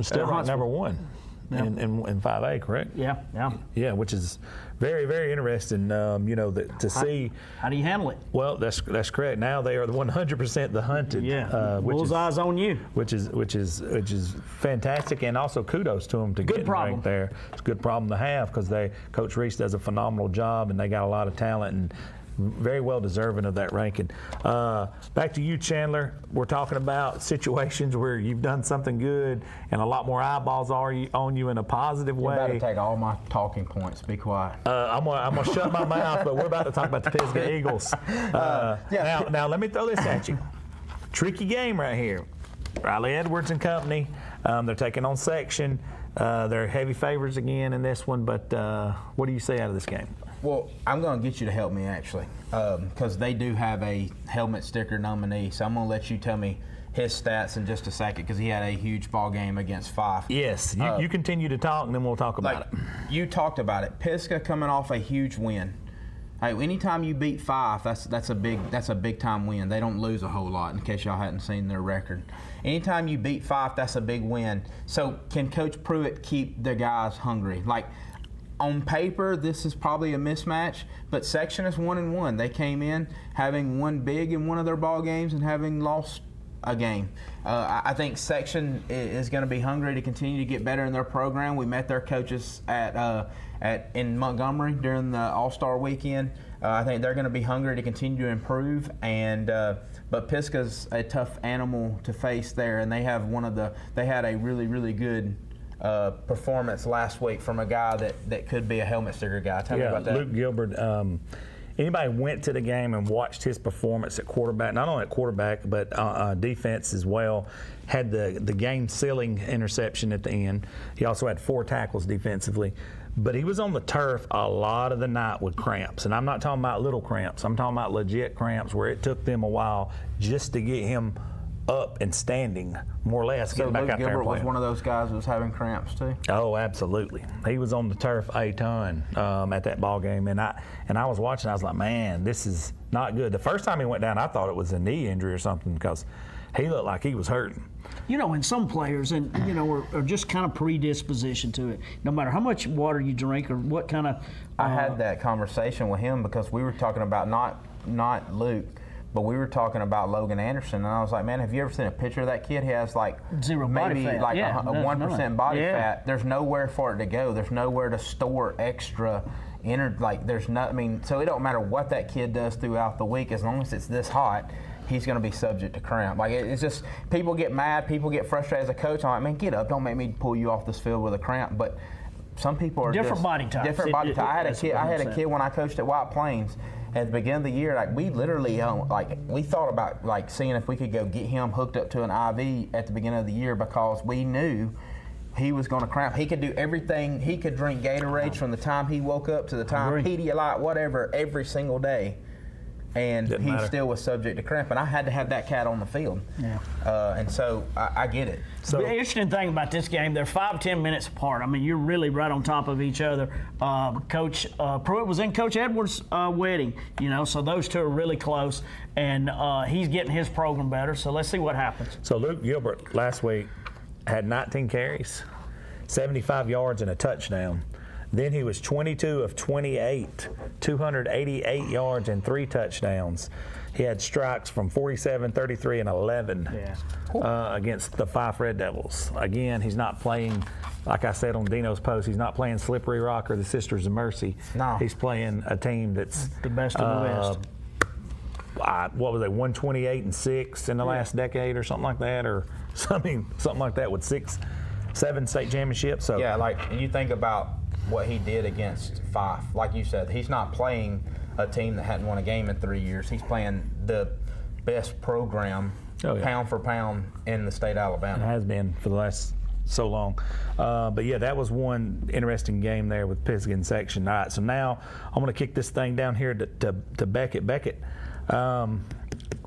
still ranked number 1 in 5A, correct?
Yeah,
which is very, very interesting. You know, to see.
How do you handle it?
Well, that's correct. Now they are 100% the hunted.
Yeah, bullseye's on you.
Which is fantastic, and also kudos to them to get ranked there. It's a good problem to have because Coach Reese does a phenomenal job, and they got a lot of talent and very well deserving of that ranking. Back to you, Chandler. We're talking about situations where you've done something good and a lot more eyeballs are on you in a positive way.
You're about to take all my talking points. Be quiet.
I'm gonna shut my mouth, but we're about to talk about the Pisgah Eagles. Now let me throw this at you. Tricky game right here. Riley Edwards and company. They're taking on Section. They're heavy favorites again in this one, but what do you say out of this game?
Well, I'm going to get you to help me, actually, because they do have a helmet sticker nominee. So I'm going to let you tell me his stats in just a second because he had a huge ball game against Fife.
Yes, you continue to talk, and then we'll talk about it.
You talked about it. Pisgah coming off a huge win. Hey, anytime you beat Fife, that's a big time win. They don't lose a whole lot, in case y'all hadn't seen their record. Anytime you beat Fife, that's a big win. So can Coach Pruitt keep their guys hungry? Like, on paper, this is probably a mismatch, but Section is 1-1. They came in having won big in one of their ball games and having lost a game. I think Section is going to be hungry to continue to get better in their program. We met their coaches in Montgomery during the All-Star weekend. I think they're going to be hungry to continue to improve, but Pisgah's a tough animal to face there, and they had a really, really good performance last week from a guy that could be a helmet sticker guy. Tell me about that.
Luke Gilbert. Anybody went to the game and watched his performance at quarterback, not only at quarterback, but defense as well, had the game-sealing interception at the end. He also had 4 tackles defensively. But he was on the turf a lot of the night with cramps. And I'm not talking about little cramps. I'm talking about legit cramps where it took them a while just to get him up and standing, more or less, getting back out there.
So Luke Gilbert was one of those guys that was having cramps too?
Oh, absolutely. He was on the turf a ton at that ball game, and I was watching. I was like, man, this is not good. The first time he went down, I thought it was a knee injury or something because he looked like he was hurting.
You know, and some players, are just kind of predispositioned to it. No matter how much water you drink or what kind of.
I had that conversation with him because we were talking about not Luke, But we were talking about Logan Anderson, and I was like, man, have you ever seen a picture of that kid? He has like
Zero body
maybe
fat.
like
Yeah,
a 1% body
Yeah.
fat. There's nowhere for it to go. There's nowhere to store extra there's not. I mean, so it don't matter what that kid does throughout the week, as long as it's this hot, he's going to be subject to cramp. Like it's just people get mad, people get frustrated as a coach. I'm like, man, get up, don't make me pull you off this field with a cramp. But some people are
Different
just
body types.
Different body types. I had a
that's
kid when I coached at White Plains. At the beginning of the year, like we literally, we thought about like seeing if we could go get him hooked up to an IV at the beginning of the year because we knew he was going to cramp. He could do everything. He could drink Gatorades from the time he woke up to the time Pedialyte, whatever, every single day. And
Didn't
he
matter.
still was subject to cramp. And I had to have that cat on the field.
Yeah.
And so I get it.
So
The interesting thing about this game, they're 5-10 minutes apart. I mean, you're really right on top of each other. Coach Pruitt was in Coach Edwards' wedding, so those two are really close, and he's getting his program better. So let's see what happens.
So Luke Gilbert last week had 19 carries, 75 yards, and a touchdown. Then he was 22 of 28, 288 yards and 3 touchdowns. He had strikes from 47, 33, and 11 against the Fife Red Devils. Again, he's not playing, like I said on Dino's post, he's not playing Slippery Rock or the Sisters of Mercy.
No.
He's playing a team that's
The best of the best.
what was it, 128-6 in the last decade or something like that, or something like that with 7 state championships. So
Yeah, like you think about what he did against Fife. Like you said, he's not playing a team that hadn't won a game in 3 years. He's playing the best program, pound for pound, in the state of Alabama.
It has been for the last so long. But yeah, that was one interesting game there with Pisgah section. All right, so now I'm going to kick this thing down here to Beckett. Beckett,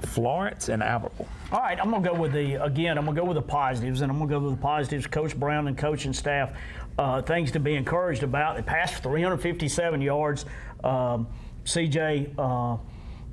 Florence and Albertville.
All right, I'm gonna go with the positives, and I'm gonna go with the positives. Coach Brown and coaching staff, things to be encouraged about. They passed for 357 yards. CJ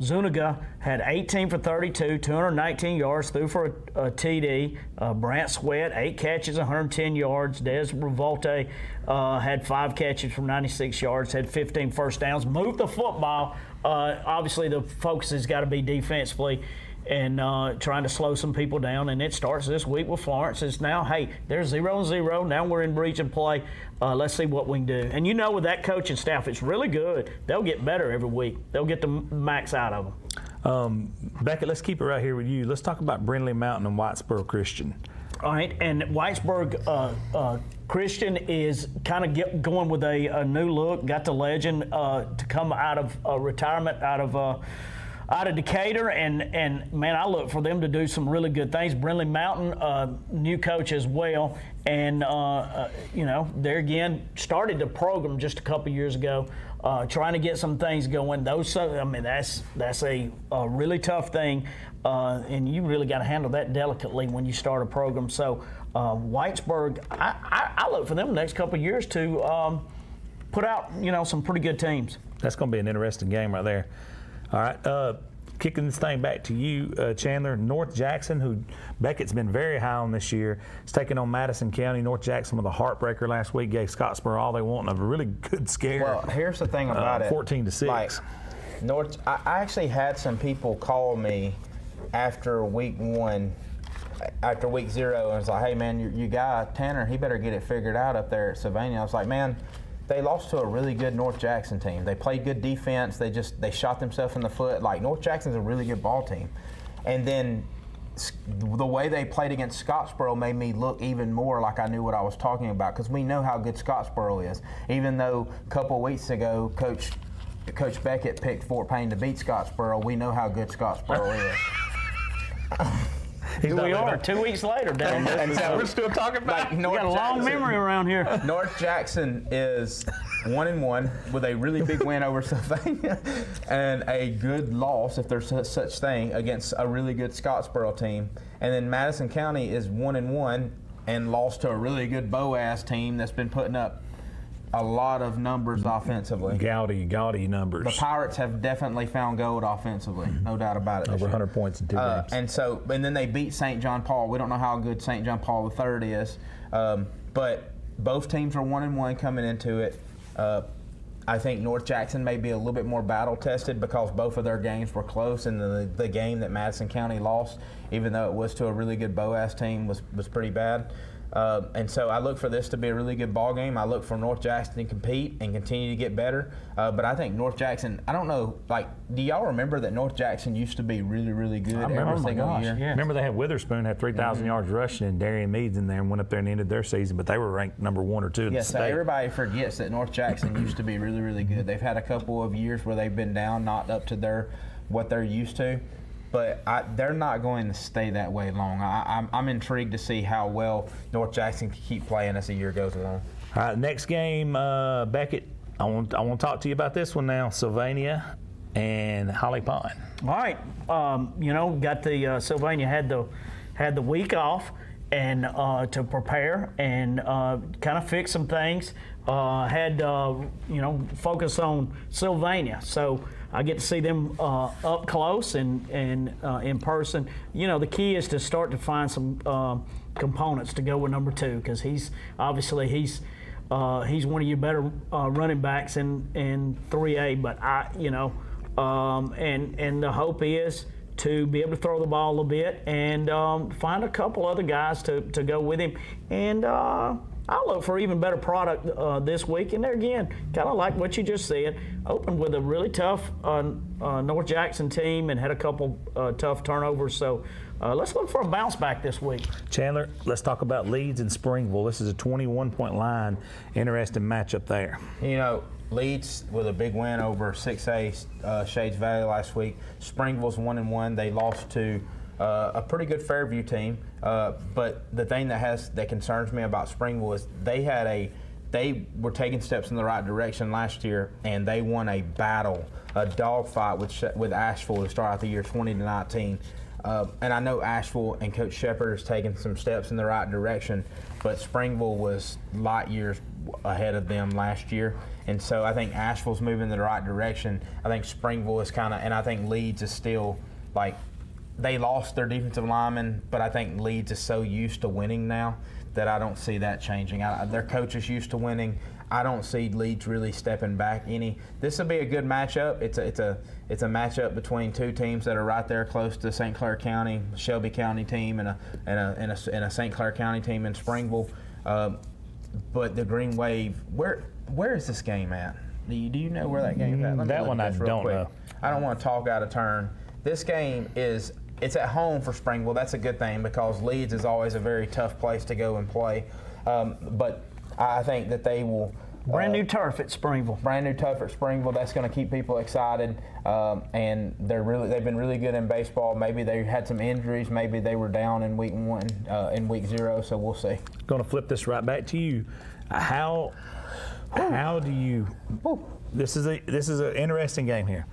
Zuniga had 18 for 32, 219 yards, threw for a TD. Brant Sweat, 8 catches, 110 yards. Des Revolte had 5 catches for 96 yards, had 15 first downs. Moved the football. Obviously, the focus has got to be defensively and trying to slow some people down. And it starts this week with Florence. It's now, hey, they're 0-0. Now we're in region play. Let's see what we can do. And with that coaching staff, it's really good. They'll get better every week. They'll get the max out of them.
Beckett, let's keep it right here with you. Let's talk about Brindley Mountain and Whitesboro Christian.
All right, and Whitesburg Christian is kind of going with a new look. Got the legend to come out of retirement, out of Decatur, and man, I look for them to do some really good things. Brindley Mountain, new coach as well, and they're again started the program just a couple years ago, trying to get some things going. That's a really tough thing, and you really got to handle that delicately when you start a program. So Whitesburg, I look for them the next couple of years to put out some pretty good teams.
That's going to be an interesting game right there. All right, kicking this thing back to you, Chandler. North Jackson, who Beckett's been very high on this year, is taking on Madison County. North Jackson with a heartbreaker last week, gave Scottsboro all they want and a really good scare.
Well, here's the thing about it.
14-6.
Like, I actually had some people call me after week 1, after week 0, and it's like, hey, man, your guy, Tanner, he better get it figured out up there at Sylvania. I was like, man, they lost to a really good North Jackson team. They played good defense. They shot themselves in the foot. Like, North Jackson's a really good ball team. And then the way they played against Scottsboro made me look even more like I knew what I was talking about, because we know how good Scottsboro is. Even though a couple of weeks ago, Coach Beckett picked Fort Payne to beat Scottsboro, we know how good Scottsboro is.
Here we are 2 weeks later down there.
And so
we're still talking about
We got a long memory around here.
North Jackson is 1-1 with a really big win over Sylvania and a good loss, if there's such thing, against a really good Scottsboro team. And then Madison County is 1-1 and lost to a really good Boaz team that's been putting up a lot of numbers offensively.
Gaudy numbers.
The Pirates have definitely found gold offensively, no doubt about it.
Over 100 points in 2 games.
And then they beat St. John Paul. We don't know how good St. John Paul III is, but both teams are 1-1 coming into it. I think North Jackson may be a little bit more battle tested because both of their games were close, and the game that Madison County lost, even though it was to a really good Boaz team, was pretty bad. And so I look for this to be a really good ball game. I look for North Jackson to compete and continue to get better. But I think North Jackson, I don't know, like, do y'all remember that North Jackson used to be really, really good every single year?
yeah.
Remember they had Witherspoon had 3,000 yards rushing, and Darian Meads in there and went up there and ended their season, but they were ranked number 1 or 2 in
Yeah,
the
so
state.
everybody forgets that North Jackson used to be really, really good. They've had a couple of years where they've been down, not up to what they're used to. But they're not going to stay that way long. I'm intrigued to see how well North Jackson can keep playing as the year goes along.
All right, next game, Beckett, I want to talk to you about this one now. Sylvania and Holly Pond.
All right, got the Sylvania had the week off and to prepare and kind of fix some things. Had focus on Sylvania, so I get to see them up close and in person. The key is to start to find some components to go with number 2, because he's one of your better running backs in 3A. But and the hope is to be able to throw the ball a little bit and find a couple other guys to go with him. And I'll look for even better product this week. And there again, kind of like what you just said, opened with a really tough North Jackson team and had a couple tough turnovers. So let's look for a bounce back this week.
Chandler, let's talk about Leeds and Springville. This is a 21-point line. Interesting matchup there.
Leeds with a big win over 6A Shades Valley last week. Springville's 1-1. They lost to a pretty good Fairview team. But the thing that concerns me about Springville is they were taking steps in the right direction last year, and they won a dogfight with Asheville to start out the year 20-19. And I know Asheville and Coach Shepard has taken some steps in the right direction, but Springville was light years ahead of them last year. And so I think Asheville's moving in the right direction. I think Springville is and I think Leeds is still, they lost their defensive lineman, but I think Leeds is so used to winning now that I don't see that changing. Their coach is used to winning. I don't see Leeds really stepping back any. This will be a good matchup. It's a matchup between two teams that are right there close to St. Clair County, Shelby County team, and a St. Clair County team in Springville. But the Green Wave, where is this game at? Do you know where that game's at? Let me
That
look
one
at
I
this real
don't
quick.
know.
I don't want to talk out of turn. This game it's at home for Springville. That's a good thing because Leeds is always a very tough place to go and play. But I think that they will.
Brand new turf at Springville.
Brand new turf at Springville. That's going to keep people excited. And they've been really good in baseball. Maybe they had some injuries. Maybe they were down in week 1, in week 0. So we'll see.
Going to flip this right back to you. How do you? This is an interesting game here.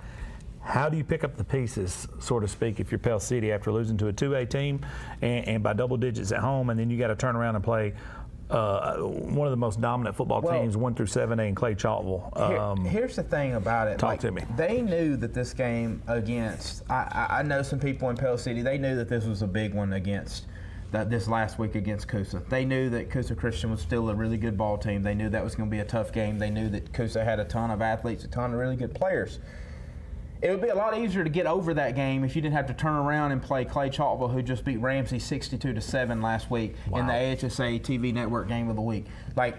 How do you pick up the pieces, so to speak, if you're Pell City after losing to a 2A team and by double digits at home, and then you got to turn around and play one of the most dominant football teams, 1 through 7A in Clay Chalkville?
Here's the thing about it.
Talk to me.
They knew that this game against, I know some people in Pell City, they knew that this was a big one against this last week against Coosa. They knew that Coosa Christian was still a really good ball team. They knew that was going to be a tough game. They knew that Coosa had a ton of athletes, a ton of really good players. It would be a lot easier to get over that game if you didn't have to turn around and play Clay Chalkville, who just beat Ramsey 62-7 last week in the AHSA TV Network Game of the Week.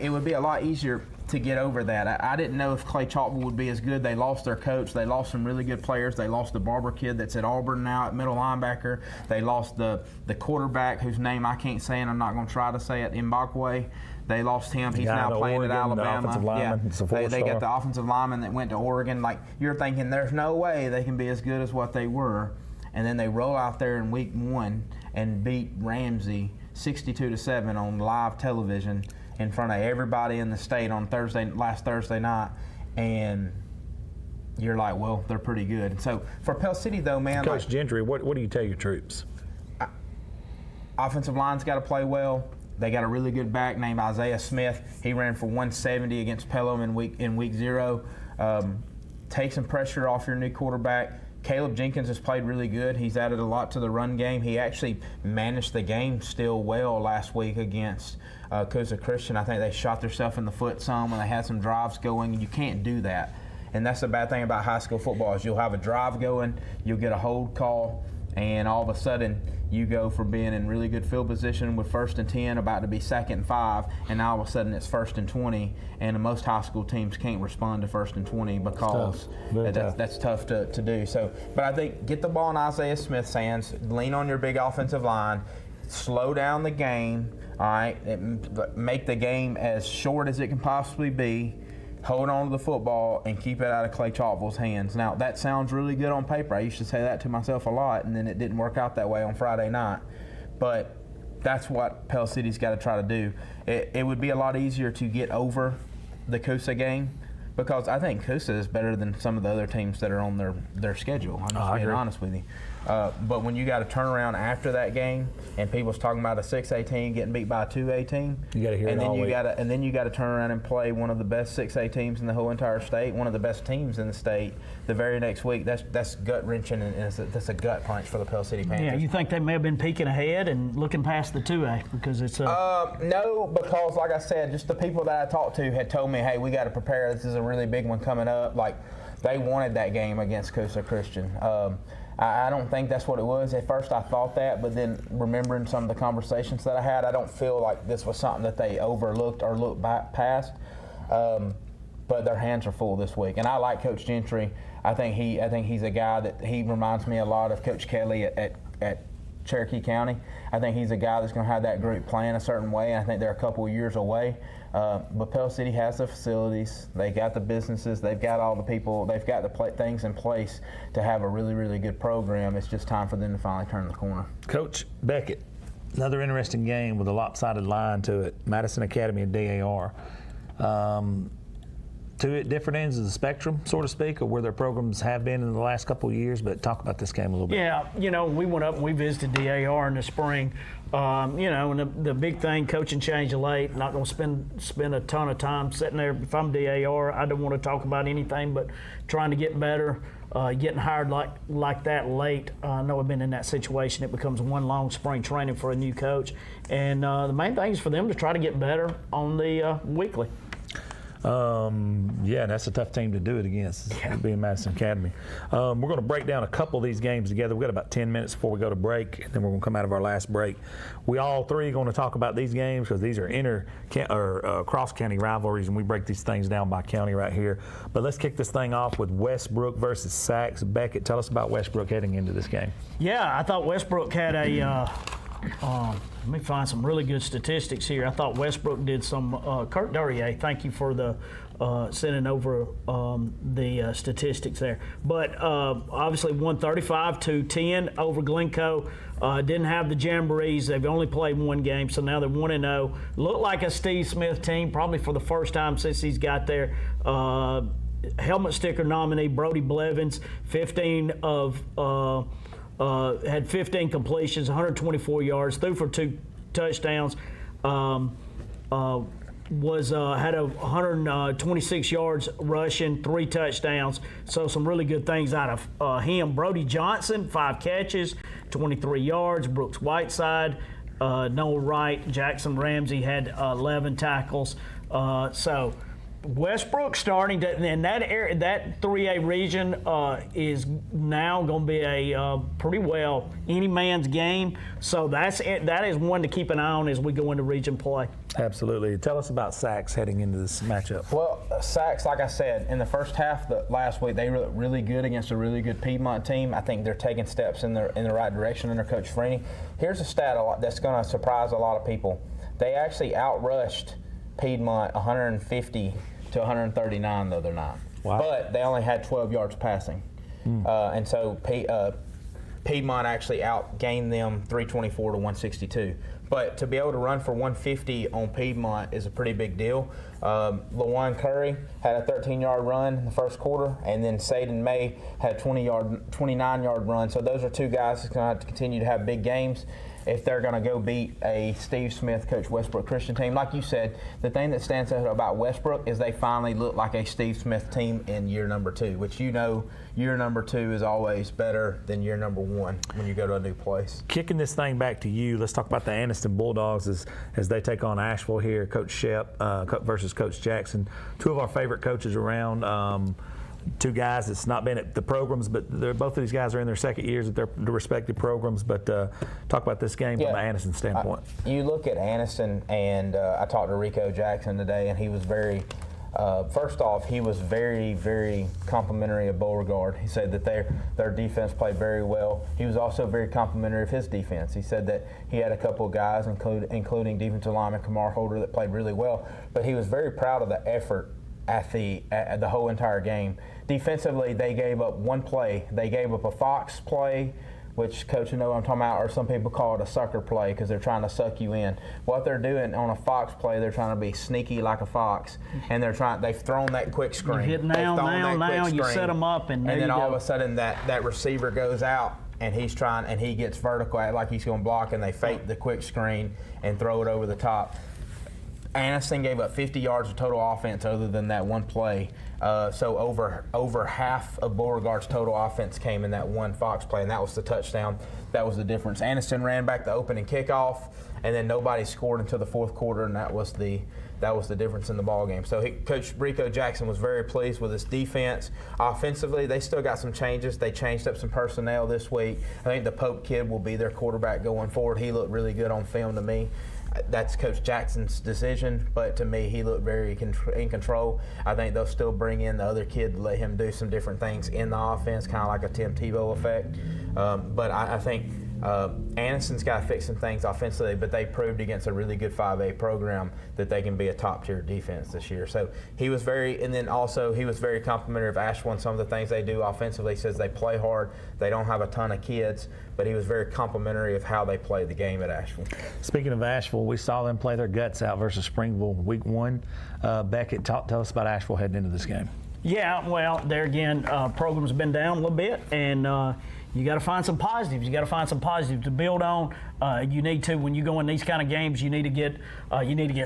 It would be a lot easier to get over that. I didn't know if Clay Chalkville would be as good. They lost their coach. They lost some really good players. They lost the Barber kid that's at Auburn now at middle linebacker. They lost the quarterback whose name I can't say, and I'm not going to try to say it, Mbakwe. They lost him. He's now playing
Oregon,
at Alabama.
The offensive lineman. It's a
They got
four-star.
the offensive lineman that went to Oregon. You're thinking there's no way they can be as good as what they were. And then they roll out there in week 1 and beat Ramsey 62-7 on live television in front of everybody in the state on last Thursday night. And you're like, well, they're pretty good. And so for Pell City, though, man,
Coach Gentry, what do you tell your troops?
Offensive line's got to play well. They got a really good back named Isaiah Smith. He ran for 170 against Pelham in week 0. Take some pressure off your new quarterback. Caleb Jenkins has played really good. He's added a lot to the run game. He actually managed the game still well last week against Coosa Christian. I think they shot themselves in the foot some when they had some drives going. You can't do that. And that's the bad thing about high school football is you'll have a drive going, you'll get a hold call, and all of a sudden you go from being in really good field position with 1st and 10, about to be 2nd and 5, and now all of a sudden it's 1st and 20, and most high school teams can't respond to 1st and 20 because that's tough to do. So, but I think get the ball in Isaiah Smith's hands, lean on your big offensive line, slow down the game, all right, make the game as short as it can possibly be, hold on to the football, and keep it out of Clay Chalkville's hands. Now, that sounds really good on paper. I used to say that to myself a lot, and then it didn't work out that way on Friday night. But that's what Pell City's got to try to do. It would be a lot easier to get over the Coosa game because I think Coosa is better than some of the other teams that are on their schedule. I'm just being honest with you. But when you got to turn around after that game, and people's talking about a 6A team getting beat by a 2A team,
You got to hear it all week.
And then you got to turn around and play one of the best 6A teams in the whole entire state, one of the best teams in the state, the very next week. That's gut wrenching, and that's a gut punch for the Pell City Panthers.
Yeah, you think they may have been peeking ahead and looking past the 2A because it's
no, because like I said, just the people that I talked to had told me, hey, we got to prepare. This is a really big one coming up. Like, they wanted that game against Coosa Christian. I don't think that's what it was. At first I thought that, but then remembering some of the conversations that I had, I don't feel like this was something that they overlooked or looked back past. But their hands are full this week. And I like Coach Gentry. I think he's a guy that he reminds me a lot of Coach Kelly at Cherokee County. I think he's a guy that's going to have that group playing a certain way. I think they're a couple of years away. But Pell City has the facilities, they got the businesses, they've got all the people, they've got the things in place to have a really, really good program. It's just time for them to finally turn the corner.
Coach Beckett, another interesting game with a lopsided line to it. Madison Academy and DAR. Two at different ends of the spectrum, so to speak, of where their programs have been in the last couple of years. But talk about this game a little bit.
Yeah, we went up and we visited DAR in the spring. And the big thing, coaching change late. Not going to spend a ton of time sitting there. If I'm DAR, I don't want to talk about anything but trying to get better. Getting hired like that late. I know I've been in that situation. It becomes one long spring training for a new coach. And the main thing is for them to try to get better on the weekly.
Yeah, that's a tough team to do it against, being Madison Academy. We're going to break down a couple of these games together. We've got about 10 minutes before we go to break, and then we're going to come out of our last break. We all three are going to talk about these games because these are cross-county rivalries, and we break these things down by county right here. But let's kick this thing off with Westbrook versus Sachs. Beckett, tell us about Westbrook heading into this game.
Yeah, I thought Westbrook had a let me find some really good statistics here. I thought Westbrook did some. Kurt Duryea, thank you for the sending over the statistics there. But obviously, 135-10 over Glencoe. Didn't have the jamborees. They've only played one game, so now they're 1-0. Looked like a Steve Smith team, probably for the first time since he's got there. Helmet sticker nominee Brody Blevins, 15 of. Had 15 completions, 124 yards, threw for 2 touchdowns. Had 126 yards rushing, 3 touchdowns. So some really good things out of him. Brody Johnson, 5 catches, 23 yards. Brooks Whiteside, Noah Wright, Jackson Ramsey had 11 tackles. So Westbrook starting to, and that area, that 3A region is now going to be a pretty well any man's game. So that is one to keep an eye on as we go into region play.
Absolutely. Tell us about Sachs heading into this matchup.
Well, Sachs, like I said, in the first half last week, they were really good against a really good Piedmont team. I think they're taking steps in the right direction under Coach Freeney. Here's a stat that's going to surprise a lot of people. They actually outrushed Piedmont 150 to 139 the other night.
Wow.
But they only had 12 yards passing. And so Piedmont actually outgained them 324 to 162. But to be able to run for 150 on Piedmont is a pretty big deal. LaJuan Curry had a 13-yard run in the first quarter, and then Saden May had a 29-yard run. So those are two guys that's going to have to continue to have big games if they're going to go beat a Steve Smith coach Westbrook Christian team. Like you said, the thing that stands out about Westbrook is they finally look like a Steve Smith team in year number 2, which year number 2 is always better than year number 1 when you go to a new place.
Kicking this thing back to you, let's talk about the Anniston Bulldogs as they take on Asheville here. Coach Shep versus Coach Jackson, two of our favorite coaches around. Two guys that's not been at the programs, but both of these guys are in their second years at their respective programs. But talk about this game from the Anniston standpoint.
You look at Anniston, and I talked to Rico Jackson today, and he was very first off, he was very, very complimentary of Beauregard. He said that their defense played very well. He was also very complimentary of his defense. He said that he had a couple of guys, including defensive lineman Kamar Holder, that played really well. But he was very proud of the effort at the whole entire game. Defensively, they gave up one play. They gave up a Fox play, which Coach, you know what I'm talking about, or some people call it a sucker play because they're trying to suck you in. What they're doing on a Fox play, they're trying to be sneaky like a fox, and they've thrown that quick screen.
You hit now, you set them up, and
then all of a sudden that receiver goes out, and he gets vertical like he's going to block, and they fake the quick screen and throw it over the top. Anniston gave up 50 yards of total offense other than that one play. So over half of Beauregard's total offense came in that one Fox play, and that was the touchdown. That was the difference. Anniston ran back the opening kickoff, and then nobody scored until the fourth quarter, and that was the difference in the ball game. So Coach Rico Jackson was very pleased with his defense. Offensively, they still got some changes. They changed up some personnel this week. I think the Pope kid will be their quarterback going forward. He looked really good on film to me. That's Coach Jackson's decision, but to me, he looked very in control. I think they'll still bring in the other kid to let him do some different things in the offense, kind of like a Tim Tebow effect. But I think Anniston's got to fix some things offensively, but they proved against a really good 5A program that they can be a top-tier defense this year. So he was very complimentary of Asheville and some of the things they do offensively. He says they play hard, they don't have a ton of kids, but he was very complimentary of how they play the game at Asheville.
Speaking of Asheville, we saw them play their guts out versus Springville week 1. Beckett, tell us about Asheville heading into this game.
Yeah, well, there again, program's been down a little bit, and you got to find some positives. You got to find some positives to build on. You need to, when you go in these kind of games, you need to get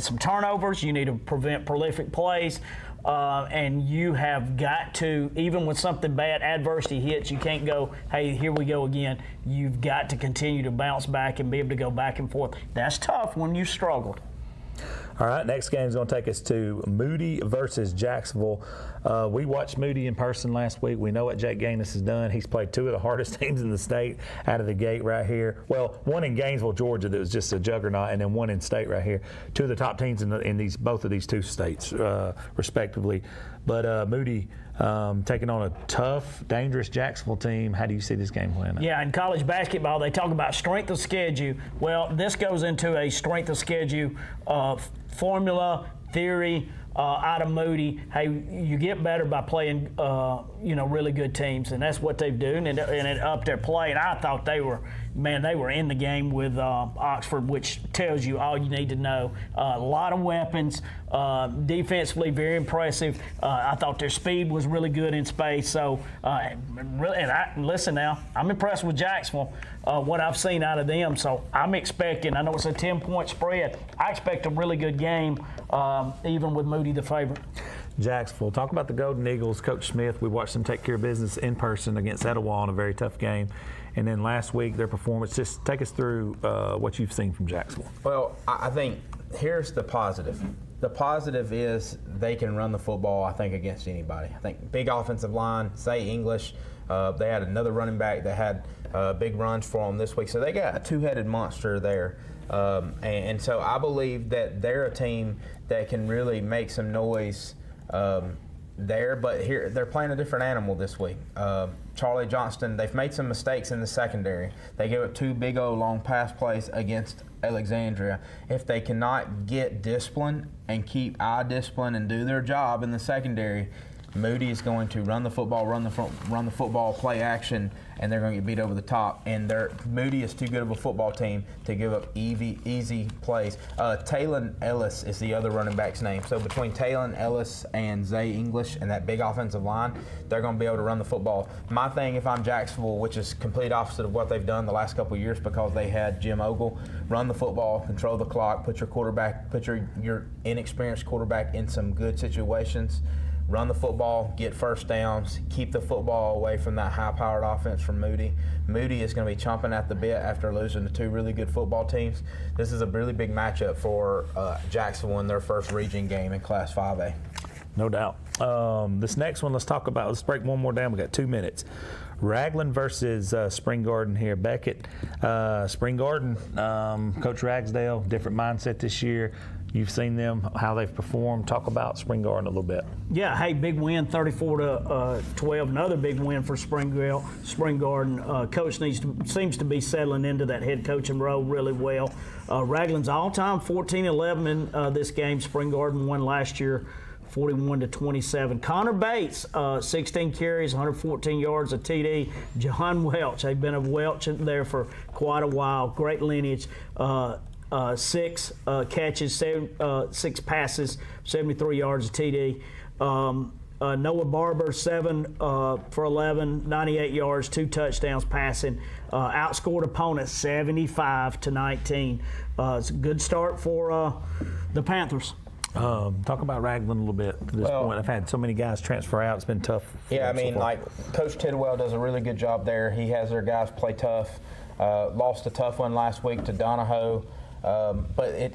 some turnovers. You need to prevent prolific plays, and you have got to, even when something bad, adversity hits, you can't go, hey, here we go again. You've got to continue to bounce back and be able to go back and forth. That's tough when you've struggled.
All right, next game is going to take us to Moody versus Jacksonville. We watched Moody in person last week. We know what Jake Gaines has done. He's played two of the hardest teams in the state out of the gate right here. Well, one in Gainesville, Georgia, that was just a juggernaut, and then one in state right here. Two of the top teams in both of these two states, respectively. But Moody taking on a tough, dangerous Jacksonville team. How do you see this game playing out?
Yeah, in college basketball, they talk about strength of schedule. Well, this goes into a strength of schedule formula, theory out of Moody. Hey, you get better by playing, really good teams, and that's what they've done, and it upped their play. And I thought they were in the game with Oxford, which tells you all you need to know. A lot of weapons, defensively very impressive. I thought their speed was really good in space. So, listen now, I'm impressed with Jacksonville, what I've seen out of them. So I'm expecting, I know it's a 10-point spread, I expect a really good game, even with Moody the favorite.
Jacksonville. Talk about the Golden Eagles. Coach Smith, we watched them take care of business in person against Etowah in a very tough game. And then last week, their performance. Just take us through what you've seen from Jacksonville.
Well, I think here's the positive. The positive is they can run the football, I think, against anybody. I think big offensive line, say English. They had another running back that had big runs for them this week. So they got a two-headed monster there. And so I believe that they're a team that can really make some noise there, but here they're playing a different animal this week. Charlie Johnston, they've made some mistakes in the secondary. They gave up two big old long pass plays against Alexandria. If they cannot get discipline and keep eye discipline and do their job in the secondary, Moody is going to run the football, play action, and they're going to get beat over the top. And Moody is too good of a football team to give up easy plays. Talon Ellis is the other running back's name. So between Talon Ellis and Zay English and that big offensive line, they're going to be able to run the football. My thing, if I'm Jacksonville, which is complete opposite of what they've done the last couple of years because they had Jim Ogle, run the football, control the clock, put your inexperienced quarterback in some good situations, run the football, get first downs, keep the football away from that high-powered offense from Moody. Moody is going to be chomping at the bit after losing to two really good football teams. This is a really big matchup for Jacksonville in their first region game in Class 5A.
No doubt. This next one, let's break one more down. We got 2 minutes. Ragland versus Spring Garden here. Beckett, Spring Garden, Coach Ragsdale, different mindset this year. You've seen them, how they've performed. Talk about Spring Garden a little bit.
Yeah, hey, big win, 34-12. Another big win for Spring Garden. Coach seems to be settling into that head coaching role really well. Ragland's all-time 14-11 in this game. Spring Garden won last year, 41-27. Connor Bates, 16 carries, 114 yards, a TD. John Welch, they've been a Welch there for quite a while. Great lineage. 6 catches, 6 passes, 73 yards, a TD. Noah Barber, 7 for 11, 98 yards, 2 touchdowns passing. Outscored opponent 75-19. It's a good start for the Panthers.
Talk about Ragland a little bit at this point. I've had so many guys transfer out. It's been tough.
Yeah, I mean, like Coach Tidwell does a really good job there. He has their guys play tough. Lost a tough one last week to Donahoe. But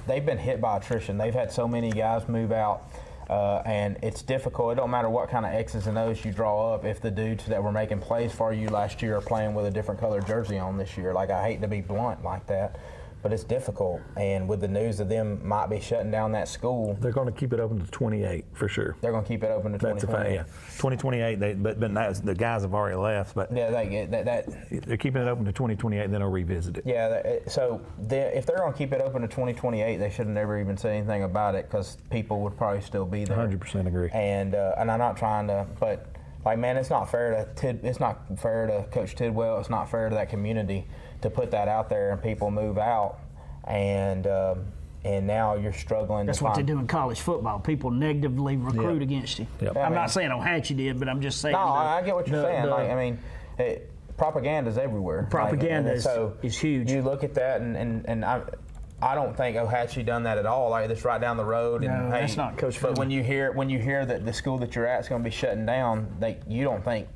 they've been hit by attrition. They've had so many guys move out, and it's difficult. It don't matter what kind of X's and O's you draw up if the dudes that were making plays for you last year are playing with a different color jersey on this year. Like, I hate to be blunt like that, but it's difficult. And with the news of them might be shutting down that school,
they're going to keep it open to 28 for sure.
They're going to keep it open to 2028.
Yeah, 2028. But the guys have already left. But
yeah, they get that.
They're keeping it open to 2028. Then they'll revisit it.
Yeah. So if they're going to keep it open to 2028, they should have never even said anything about it because people would probably still be there.
100% agree.
And I'm not trying to, but like, man, it's not fair to Coach Tidwell. It's not fair to that community to put that out there and people move out, and now you're struggling.
That's what they do in college football. People negatively recruit against you.
Yep.
I'm not saying Ohatchee did, but I'm just saying.
No, I get what you're saying. Propaganda is everywhere.
Propaganda is huge.
You look at that, and I don't think Ohatchee done that at all. Like, that's right down the road.
No,
and,
that's not Coach.
But when you hear that the school that you're at is going to be shutting down, you don't think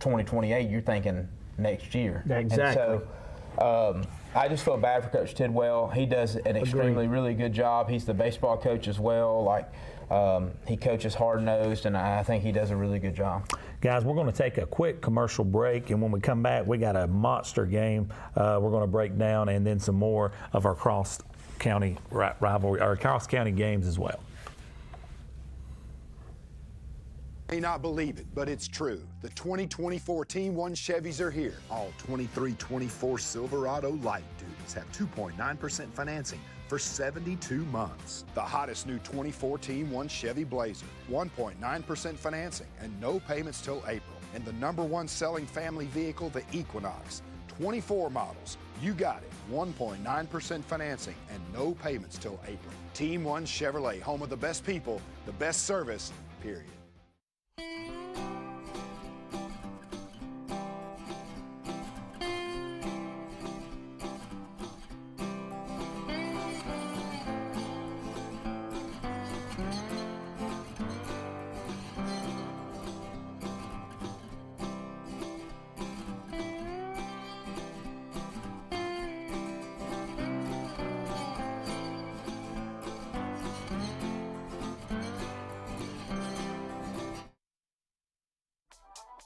2028. You're thinking next year.
Exactly.
And so I just feel bad for Coach Tidwell. He does an extremely really good job. He's the baseball coach as well. Like, he coaches hard-nosed, and I think he does a really good job.
Guys, we're going to take a quick commercial break, and when we come back, we got a monster game we're going to break down, and then some more of our cross-county rivalry, or cross-county games as well.
May not believe it, but it's true. The 2024 Team 1 Chevys are here. All 23-24 Silverado Light Duties have 2.9% financing for 72 months. The hottest new 24 Team 1 Chevy Blazer, 1.9% financing and no payments till April. And the #1 selling family vehicle, the Equinox. 24 models. You got it. 1.9% financing and no payments till April. Team 1 Chevrolet, home of the best people, the best service, period.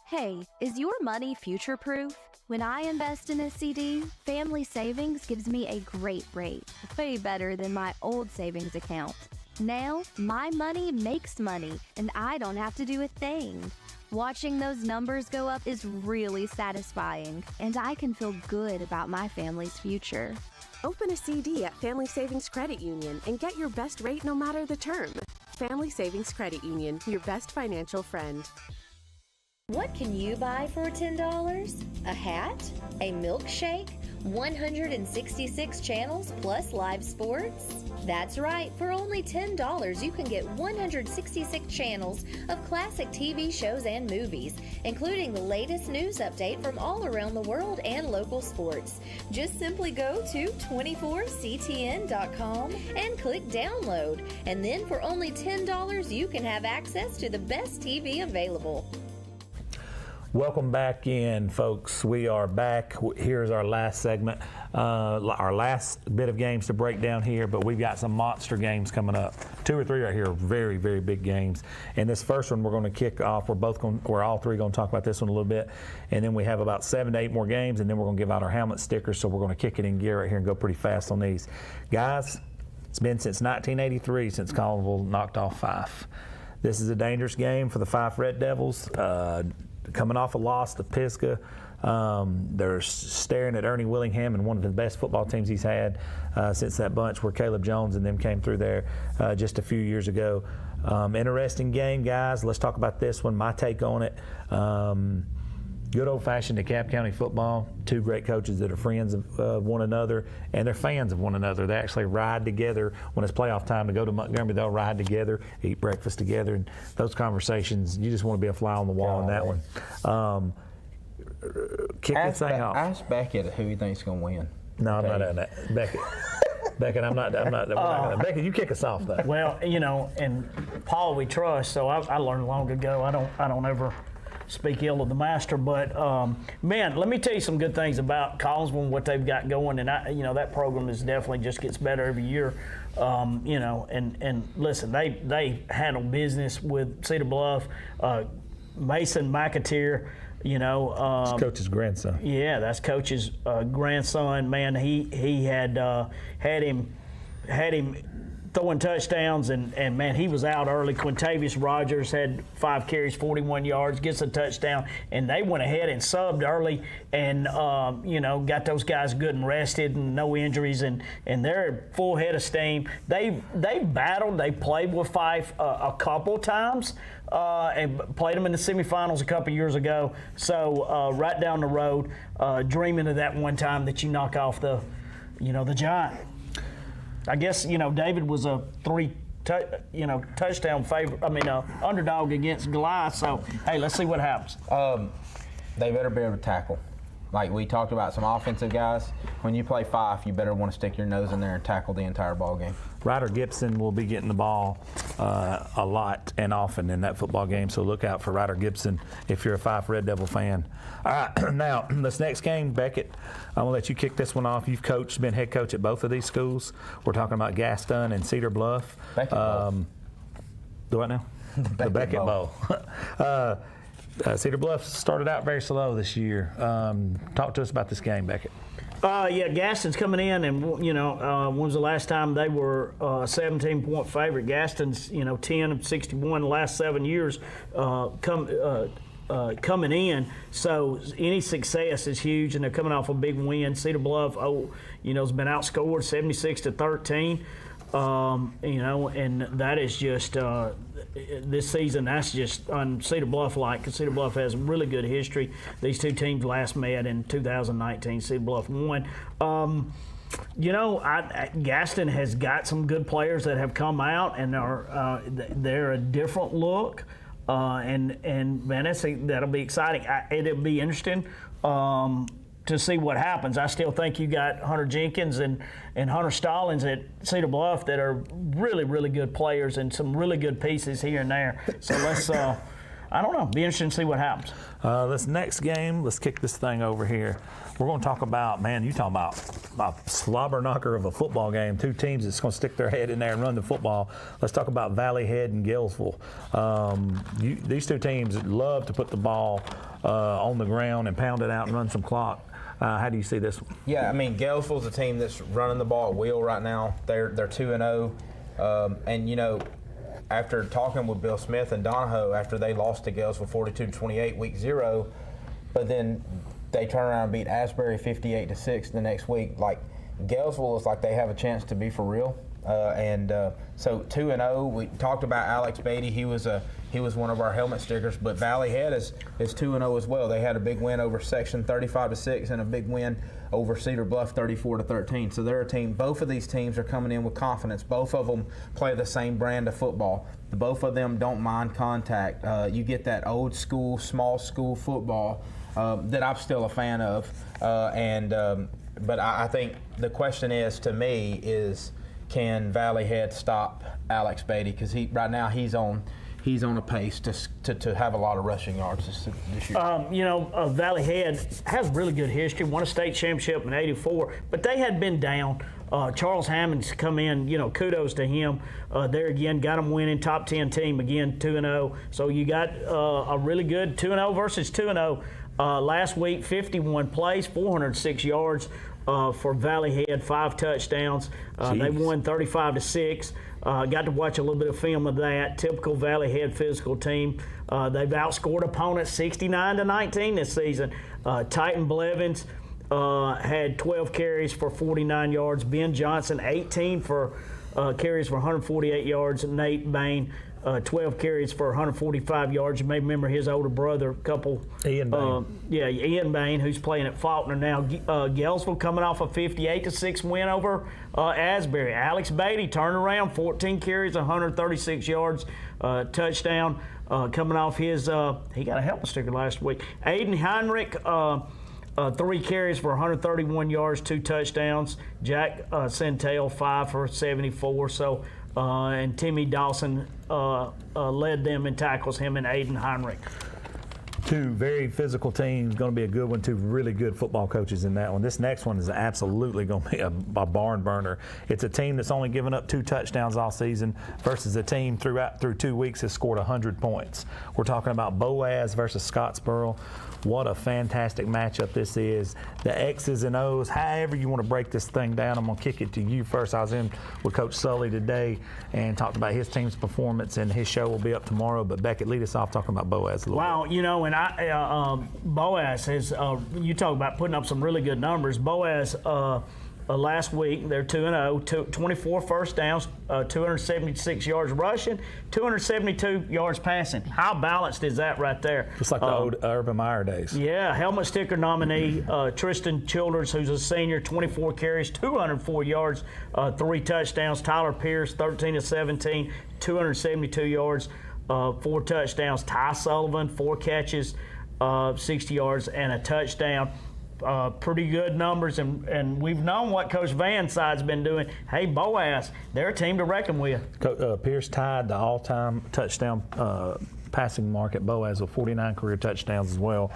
Hey, is your money future-proof? When I invest in a CD, Family Savings gives me a great rate, way better than my old savings account. Now, my money makes money, and I don't have to do a thing. Watching those numbers go up is really satisfying, and I can feel good about my family's future.
Open a CD at Family Savings Credit Union and get your best rate no matter the term. Family Savings Credit Union, your best financial friend.
What can you buy for $10? A hat? A milkshake? 166 channels plus live sports? That's right, for only $10 you can get 166 channels of classic TV shows and movies, including the latest news update from all around the world and local sports. Just simply go to 24ctn.com and click download, and then for only $10 you can have access to the best TV available.
Welcome back in, folks. We are back. Here's our last segment, our last bit of games to break down here, but we've got some monster games coming up. 2 or 3 right here, very, very big games. And this first one we're going to kick off. We're all three going to talk about this one a little bit, and then we have about 7 to 8 more games, and then we're going to give out our helmet stickers. So we're going to kick it in gear right here and go pretty fast on these, guys. It's been since 1983 since Collinsville knocked off Fife. This is a dangerous game for the Fife Red Devils. Coming off a loss to Pisgah. They're staring at Ernie Willingham and one of the best football teams he's had since that bunch where Caleb Jones and them came through there just a few years ago. Interesting game, guys. Let's talk about this one, my take on it. Good old-fashioned DeKalb County football. 2 great coaches that are friends of one another, and they're fans of one another. They actually ride together when it's playoff time to go to Montgomery. They'll ride together, eat breakfast together, and those conversations, you just want to be a fly on the wall in that one. Kick this thing off.
Ask Beckett who he thinks is going to win.
No, I'm not doing that. Beckett. Beckett, I'm not gonna. Beckett, you kick us off, though.
Well, and Paul we trust, so I learned long ago I don't ever speak ill of the master, but man, let me tell you some good things about Collinsville and what they've got going, and that program is definitely just gets better every year. And listen, they handle business with Cedar Bluff, Mason McAteer.
It's Coach's grandson.
Yeah, that's Coach's grandson. Man, he had him throwing touchdowns, and man, he was out early. Quintavious Rogers had 5 carries, 41 yards, gets a touchdown, and they went ahead and subbed early and, got those guys good and rested and no injuries, and they're full head of steam. They battled. They played with Fife a couple times and played them in the semifinals a couple years ago. So right down the road, dreaming of that one time that you knock off the Giant. I guess, David was a touchdown favorite. Underdog against Goliath. So, hey, let's see what happens.
They better be able to tackle. Like we talked about, some offensive guys. When you play Fife, you better want to stick your nose in there and tackle the entire ball game.
Ryder Gibson will be getting the ball a lot and often in that football game, so look out for Ryder Gibson if you're a Fife Red Devil fan. All right, now, this next game, Beckett, I'm going to let you kick this one off. You've been head coach at both of these schools. We're talking about Gaston and Cedar Bluff.
Beckett Bowl.
Do what now? The Beckett Bowl. Cedar Bluff started out very slow this year. Talk to us about this game, Beckett.
Gaston's coming in, and when was the last time they were a 17-point favorite? Gaston's 10 of 61 the last 7 years coming in. So any success is huge, and they're coming off a big win. Cedar Bluff, has been outscored 76-13. And that is just this season. That's just on Cedar Bluff. Because Cedar Bluff has really good history. These two teams last met in 2019. Cedar Bluff won. Gaston has got some good players that have come out, and they're a different look. And man, that'll be exciting. It'll be interesting. To see what happens. I still think you got Hunter Jenkins and Hunter Stallings at Cedar Bluff that are really, really good players and some really good pieces here and there. So let's, I don't know, be interesting to see what happens.
This next game, let's kick this thing over here. We're going to talk about, man, you talking about a slobber knocker of a football game. 2 teams that's going to stick their head in there and run the football. Let's talk about Valley Head and Galesville. These 2 teams love to put the ball on the ground and pound it out and run some clock. How do you see this one?
Yeah, Galesville's a team that's running the ball at will right now. They're 2-0, and after talking with Bill Smith and Donahoe after they lost to Galesville 42-28 week 0, but then they turn around and beat Asbury 58-6 the next week. Like, Galesville is like they have a chance to be for real. So 2-0. We talked about Alex Beatty. He was one of our helmet stickers. But Valley Head is 2-0 as well. They had a big win over Section 35-6 and a big win over Cedar Bluff 34-13. So they're a team. Both of these teams are coming in with confidence. Both of them play the same brand of football. Both of them don't mind contact. You get that old school, small school football that I'm still a fan of. But I think the question is, to me, is can Valley Head stop Alex Beatty? Because right now he's on a pace to have a lot of rushing yards this year.
Valley Head has really good history. Won a state championship in '84, but they had been down. Charles Hammond's come in. Kudos to him. There again, got them winning, top 10 team again, 2-0. So you got a really good 2-0 versus 2-0. Last week, 51 plays, 406 yards. For Valley Head, 5 touchdowns. They won 35-6. Got to watch a little bit of film of that. Typical Valley Head physical team. They've outscored opponents 69-19 this season. Titan Blevins had 12 carries for 49 yards. Ben Johnson, 18 for carries for 148 yards. Nate Bain, 12 carries for 145 yards. You may remember his older brother,
Ian Bain.
Ian Bain, who's playing at Faulkner now. Galesville coming off a 58-6 win over Asbury. Alex Beatty turned around, 14 carries, 136 yards, touchdown. Coming off his, he got a helmet sticker last week. Aiden Heinrich, 3 carries for 131 yards, 2 touchdowns. Jack Centel, 5 for 74. So. And Timmy Dawson led them in tackles, him and Aiden Heinrich.
2 very physical teams, going to be a good one. 2 really good football coaches in that one. This next one is absolutely going to be a barn burner. It's a team that's only given up 2 touchdowns all season versus a team through 2 weeks has scored 100 points. We're talking about Boaz versus Scottsboro. What a fantastic matchup this is. The X's and O's, however you want to break this thing down, I'm going to kick it to you first. I was in with Coach Sully today and talked about his team's performance, and his show will be up tomorrow. But Beckett, lead us off talking about Boaz a little bit.
And Boaz has, you talk about putting up some really good numbers. Boaz, last week, they're 2-0, 24 first downs, 276 yards rushing, 272 yards passing. How balanced is that right there?
Just like the old Urban Meyer days.
Yeah, helmet sticker nominee Tristan Childers, who's a senior, 24 carries, 204 yards, 3 touchdowns. Tyler Pierce, 13-17, 272 yards, 4 touchdowns. Ty Sullivan, 4 catches, 60 yards, and a touchdown. Pretty good numbers, and we've known what Coach Van's side's been doing. Hey, Boaz, they're a team to reckon with.
Pierce tied the all-time touchdown passing mark at Boaz with 49 career touchdowns as well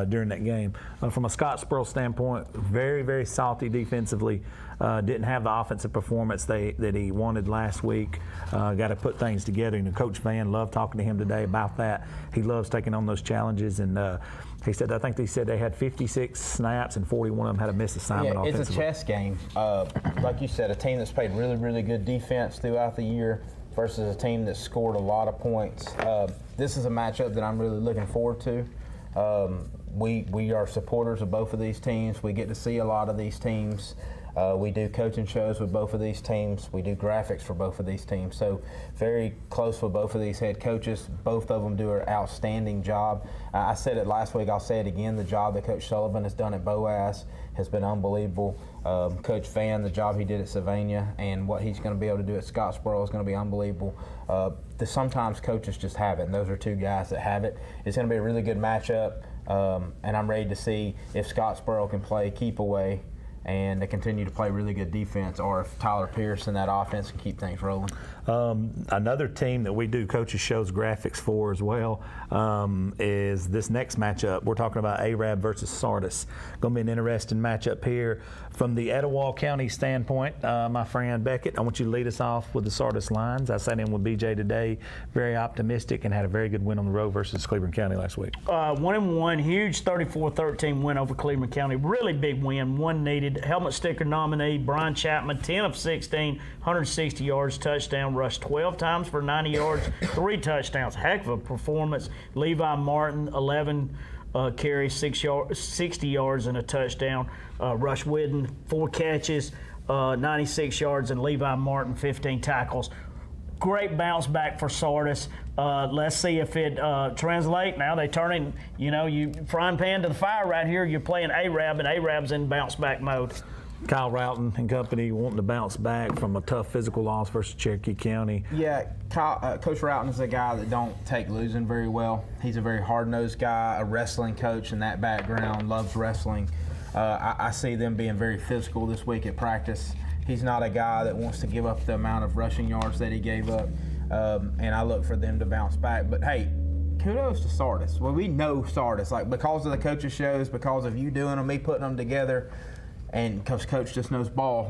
during that game. From a Scottsboro standpoint, very, very salty defensively. Didn't have the offensive performance that he wanted last week. Got to put things together. And Coach Van, loved talking to him today about that. He loves taking on those challenges, and I think they said they had 56 snaps and 41 of them had a missed assignment offensively.
It's a chess game. Like you said, a team that's played really, really good defense throughout the year versus a team that scored a lot of points. This is a matchup that I'm really looking forward to. We are supporters of both of these teams. We get to see a lot of these teams. We do coaching shows with both of these teams. We do graphics for both of these teams. So very close with both of these head coaches. Both of them do an outstanding job. I said it last week. I'll say it again. The job that Coach Sullivan has done at Boaz has been unbelievable. Coach Van, the job he did at Sylvania and what he's going to be able to do at Scottsboro is going to be unbelievable. Sometimes coaches just have it, and those are 2 guys that have it. It's going to be a really good matchup, and I'm ready to see if Scottsboro can play keep away and they continue to play really good defense, or if Tyler Pierce and that offense can keep things rolling.
Another team that we do coaches shows graphics for as well is this next matchup. We're talking about Arab versus Sardis. Going to be an interesting matchup here. From the Etowah County standpoint, my friend Beckett, I want you to lead us off with the Sardis Lions. I sat in with BJ today, very optimistic, and had a very good win on the road versus Cleveland County last week.
1-1, huge 34-13 win over Cleveland County. Really big win, one needed. Helmet sticker nominee Brian Chapman, 10 of 16, 160 yards, touchdown, rushed 12 times for 90 yards, 3 touchdowns. Heck of a performance. Levi Martin, 11 carries, 60 yards and a touchdown. Rush Whidden, 4 catches, 96 yards, and Levi Martin, 15 tackles. Great bounce back for Sardis. Let's see if it translates. Now they turning, you frying pan to the fire right here. You're playing Arab, and Arab's in bounce back mode.
Kyle Routon and company wanting to bounce back from a tough physical loss versus Cherokee County.
Yeah, Coach Routon is a guy that don't take losing very well. He's a very hard-nosed guy, a wrestling coach in that background, loves wrestling. I see them being very physical this week at practice. He's not a guy that wants to give up the amount of rushing yards that he gave up, and I look for them to bounce back. But, hey, kudos to Sardis. Well, we know Sardis, because of the coaches' shows, because of you doing them, me putting them together, and because Coach just knows ball.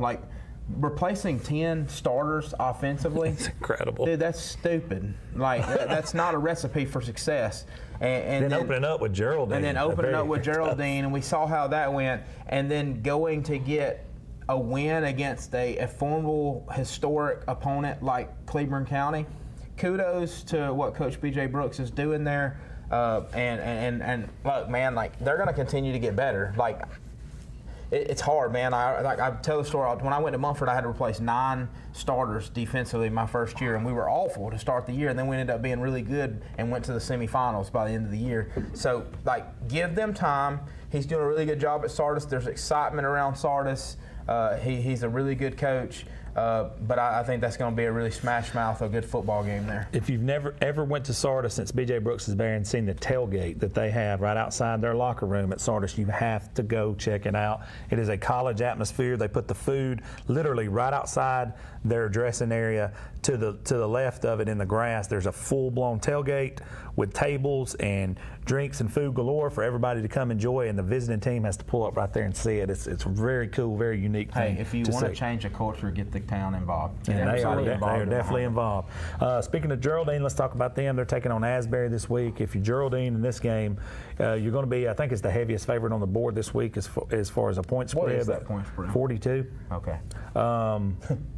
Replacing 10 starters offensively.
It's incredible.
Dude, that's stupid. That's not a recipe for success. And
then opening up with Geraldine.
And then opening up with Geraldine, and we saw how that went. And then going to get a win against a formidable, historic opponent like Cleburne County. Kudos to what Coach B.J. Brooks is doing there. And look, man, they're going to continue to get better. It's hard, man. I tell the story. When I went to Mumford, I had to replace 9 starters defensively my first year, and we were awful to start the year. And then we ended up being really good and went to the semifinals by the end of the year. So, give them time. He's doing a really good job at Sardis. There's excitement around Sardis. He's a really good coach. But I think that's going to be a really smash mouth, a good football game there.
If you've never ever went to Sardis since B.J. Brooks is there and seen the tailgate that they have right outside their locker room at Sardis, you have to go check it out. It is a college atmosphere. They put the food literally right outside their dressing area to the left of it in the grass. There's a full-blown tailgate with tables and drinks and food galore for everybody to come enjoy, and the visiting team has to pull up right there and see it. It's very cool, very unique thing.
Hey, if you want to change the culture, get the town involved.
And they are definitely involved. Speaking of Geraldine, let's talk about them. They're taking on Asbury this week. If you're Geraldine in this game, you're going to be, I think it's the heaviest favorite on the board this week as far as a point spread.
What is that point spread?
42.
Okay.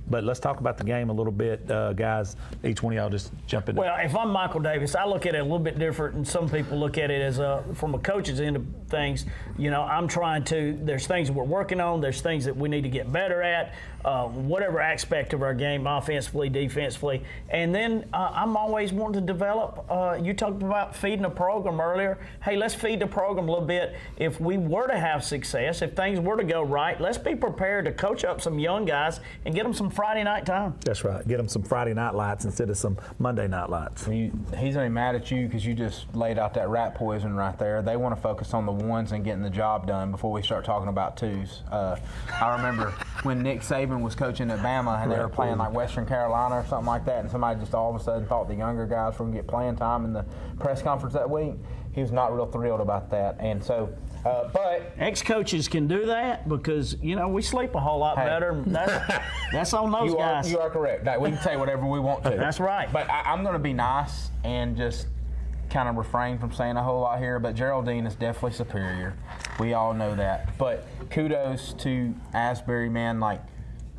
But let's talk about the game a little bit, guys. Each one of y'all just jump in.
Well, if I'm Michael Davis, I look at it a little bit different, and some people look at it as from a coach's end of things. I'm trying to. There's things we're working on. There's things that we need to get better at. Whatever aspect of our game, offensively, defensively, and then I'm always wanting to develop. You talked about feeding a program earlier. Hey, let's feed the program a little bit. If we were to have success, if things were to go right, let's be prepared to coach up some young guys and get them some Friday night time.
That's right. Get them some Friday night lights instead of some Monday night lights.
He's only mad at you because you just laid out that rat poison right there. They want to focus on the ones and getting the job done before we start talking about twos. I remember when Nick Saban was coaching at Bama and they were playing Western Carolina or something like that, and somebody just all of a sudden thought the younger guys were going to get playing time in the press conference that week. He was not real thrilled about that. And so, but
ex-coaches can do that because, we sleep a whole lot better. That's on those guys.
You are correct. We can say whatever we want to.
That's right.
But I'm going to be nice and just kind of refrain from saying a whole lot here, but Geraldine is definitely superior. We all know that. But kudos to Asbury, man.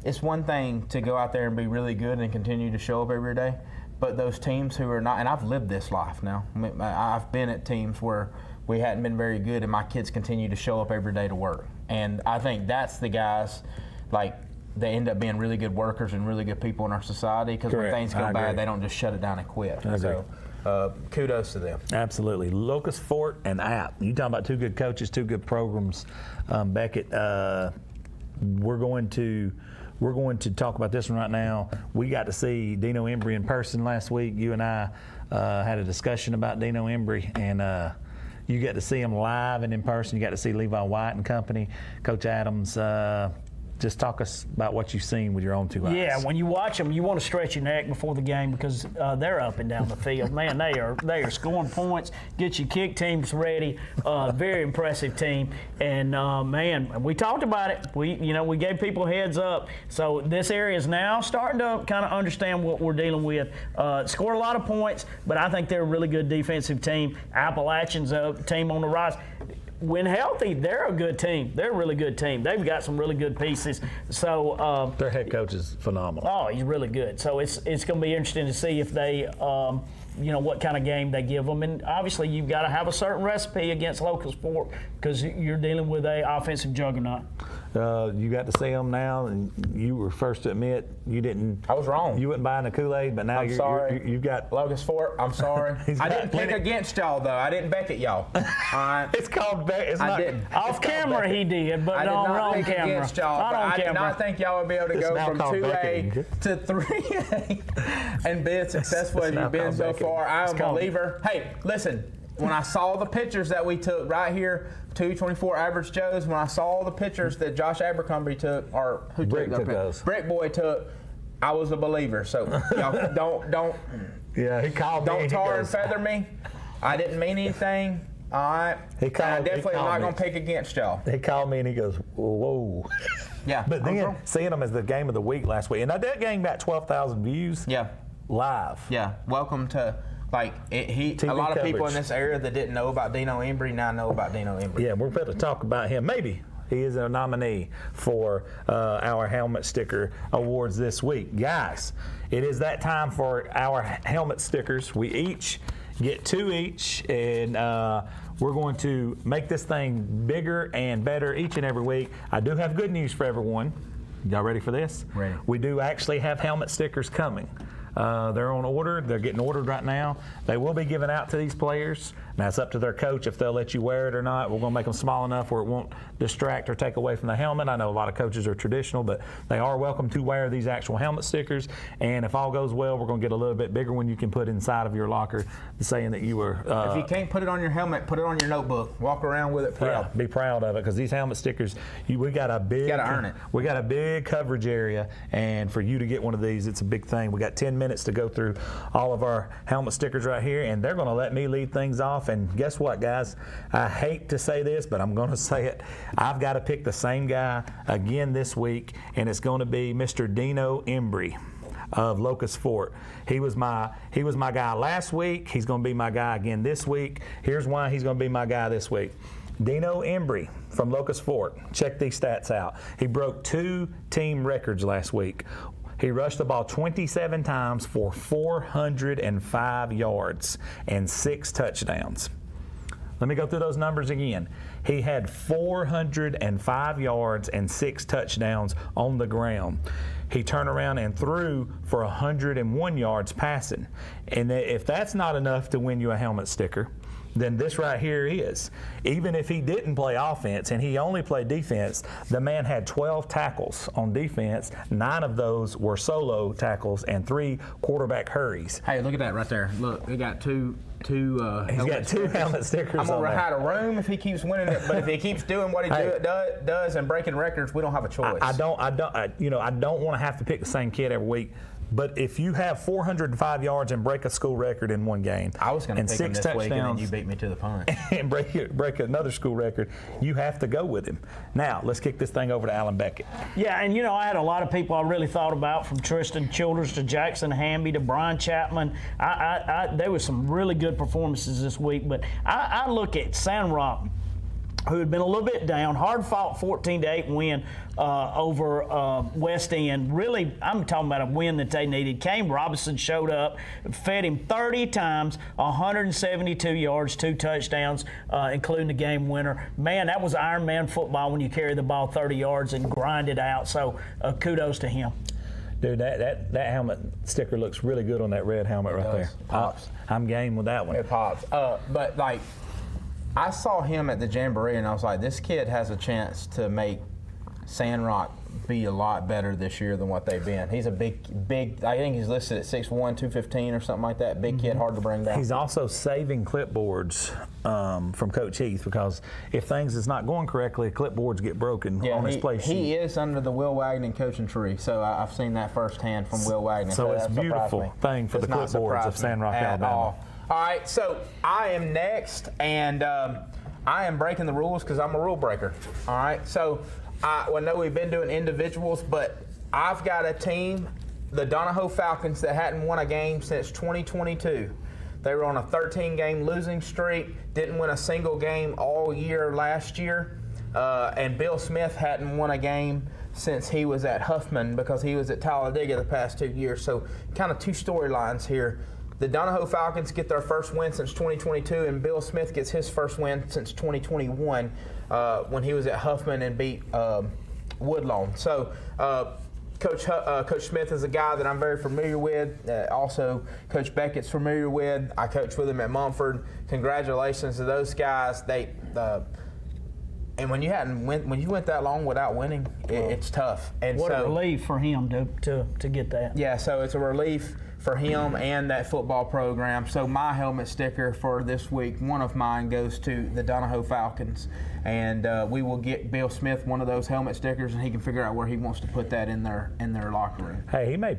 It's one thing to go out there and be really good and continue to show up every day, but those teams who are not, and I've lived this life now. I've been at teams where we hadn't been very good and my kids continue to show up every day to work. And I think that's the guys, they end up being really good workers and really good people in our society because when things go bad, they don't just shut it down and quit. So kudos to them.
Absolutely. Locust Fort and App. You talking about two good coaches, two good programs. Beckett, we're going to talk about this one right now. We got to see Dino Embry in person last week. You and I had a discussion about Dino Embry, and you got to see him live and in person. You got to see Levi White and company. Coach Adams, just talk us about what you've seen with your own two eyes.
Yeah, when you watch them, you want to stretch your neck before the game because they're up and down the field. Man, they are scoring points. Get your kick teams ready. Very impressive team. And man, we talked about it. We gave people heads up. So this area is now starting to kind of understand what we're dealing with. Scored a lot of points, but I think they're a really good defensive team. Appalachian's a team on the rise. When healthy, they're a good team. They're a really good team. They've got some really good pieces. So
their head coach is phenomenal.
Oh, he's really good. So it's going to be interesting to see if they what kind of game they give them. And obviously, you've got to have a certain recipe against Locust Fork because you're dealing with a offensive juggernaut.
You got to see them now, and you were first to admit you didn't.
I was wrong.
You wasn't buying the Kool-Aid, but now
I'm sorry.
you've got.
Locust Fork, I'm sorry. I didn't pick against y'all, though. I didn't bet at y'all. All right?
It's called. It's
I
not.
didn't.
Off camera, he did, but
I did
on
not
wrong
pick
camera.
against y'all,
Not
but
on
I did
camera.
not think y'all would be able to
It's
go
now
from
called
2A
beckoning.
to 3A and be as successful as
now
you've been
called
so
beckoning.
far. I'm a
called-
believer. Hey, listen, when I saw the pictures that we took right here, 224 Average Joe's, when I saw the pictures that Josh Abercrombie took, or who
Brick
took
took
them?
those.
Brick Boy took, I was a believer. So y'all don't
Yeah, he called me.
don't
and he
tar and
goes,
feather me. I didn't mean anything. All right.
He
And
called-
I
he
definitely am
called
not
me.
going to pick against y'all.
He called me and he goes, whoa.
Yeah.
But
I was
then
wrong.
seeing them as the game of the week last week, and that game got 12,000 views.
Yeah.
Live.
Yeah, welcome to a
TV
lot of people in
coverage.
this area that didn't know about Dino Embry now know about Dino Embry.
Yeah, we're about to talk about him. Maybe he is a nominee for our helmet sticker awards this week. Guys, it is that time for our helmet stickers. We each get 2 each, and we're going to make this thing bigger and better each and every week. I do have good news for everyone. Y'all ready for this?
Ready.
We do actually have helmet stickers coming. They're on order. They're getting ordered right now. They will be given out to these players. Now, it's up to their coach if they'll let you wear it or not. We're going to make them small enough where it won't distract or take away from the helmet. I know a lot of coaches are traditional, but they are welcome to wear these actual helmet stickers. And if all goes well, we're going to get a little bit bigger one you can put inside of your locker, saying that you were.
If you can't put it on your helmet, put it on your notebook. Walk around with it proud.
Yeah, be proud of it, because these helmet stickers, we got a big.
Gotta earn it.
We got a big coverage area, and for you to get one of these, it's a big thing. We got 10 minutes to go through all of our helmet stickers right here, and they're going to let me lead things off. And guess what, guys? I hate to say this, but I'm going to say it. I've got to pick the same guy again this week, and it's going to be Mr. Dino Embry of Locust Fork. He was my guy last week. He's going to be my guy again this week. Here's why he's going to be my guy this week. Dino Embry from Locust Fork. Check these stats out. He broke 2 team records last week. He rushed the ball 27 times for 405 yards and 6 touchdowns. Let me go through those numbers again. He had 405 yards and 6 touchdowns on the ground. He turned around and threw for 101 yards passing. And if that's not enough to win you a helmet sticker, then this right here is. Even if he didn't play offense and he only played defense, the man had 12 tackles on defense. 9 of those were solo tackles and 3 quarterback hurries.
Hey, look at that right there. Look, we got two.
He's got 2 helmet stickers
I'm
on
gonna
there.
hide a room if he keeps winning it, but if he keeps doing what he does and breaking records, we don't have a choice.
I don't want to have to pick the same kid every week. But if you have 405 yards and break a school record in one game,
I was going to
and
pick him
6
this week, and then
touchdowns
you beat me to the punch.
and break another school record, you have to go with him. Now, let's kick this thing over to Alan Beckett.
Yeah, and I had a lot of people I really thought about, from Tristan Childers to Jackson Hamby to Brian Chapman. There was some really good performances this week, but I look at Sandrock, who had been a little bit down, hard-fought 14-8 win over West End. Really, I'm talking about a win that they needed. Cam Robinson showed up, fed him 30 times, 172 yards, 2 touchdowns, including the game winner. Man, that was Iron Man football when you carry the ball 30 yards and grind it out. So kudos to him.
Dude, that helmet sticker looks really good on that red helmet right there.
Pops.
I'm game with that one.
It pops. But like, I saw him at the Jamboree, and I was like, this kid has a chance to make Sandrock be a lot better this year than what they've been. He's a big, I think he's listed at 6'1", 215 or something like that. Big kid, hard to bring down.
He's also saving clipboards from Coach Heath, because if things is not going correctly, clipboards get broken on his play sheet.
He is under the Will Wagner coaching tree, so I've seen that firsthand from Will Wagner.
So it's a
that surprised
beautiful
me.
thing for
Does
the
not
clipboards
surprise
of
me
Sandrock,
at
Alabama.
All right, so I am next, and I am breaking the rules because I'm a rule breaker. All right, so I know we've been doing individuals, but I've got a team, the Donahoe Falcons, that hadn't won a game since 2022. They were on a 13-game losing streak, didn't win a single game all year last year, and Bill Smith hadn't won a game since he was at Huffman, because he was at Talladega the past 2 years. So kind of 2 storylines here. the Donahoe Falcons get their first win since 2022, and Bill Smith gets his first win since 2021 when he was at Huffman and beat Woodlawn. So Coach Smith is a guy that I'm very familiar with. Also, Coach Beckett's familiar with. I coached with him at Mumford. Congratulations to those guys. And when you went that long without winning, it's tough. And
What
so,
a relief for him to get that.
Yeah, so it's a relief for him and that football program. So my helmet sticker for this week, one of mine goes to the Donahoe Falcons. And we will get Bill Smith one of those helmet stickers, and he can figure out where he wants to put that in their locker room.
Hey, he may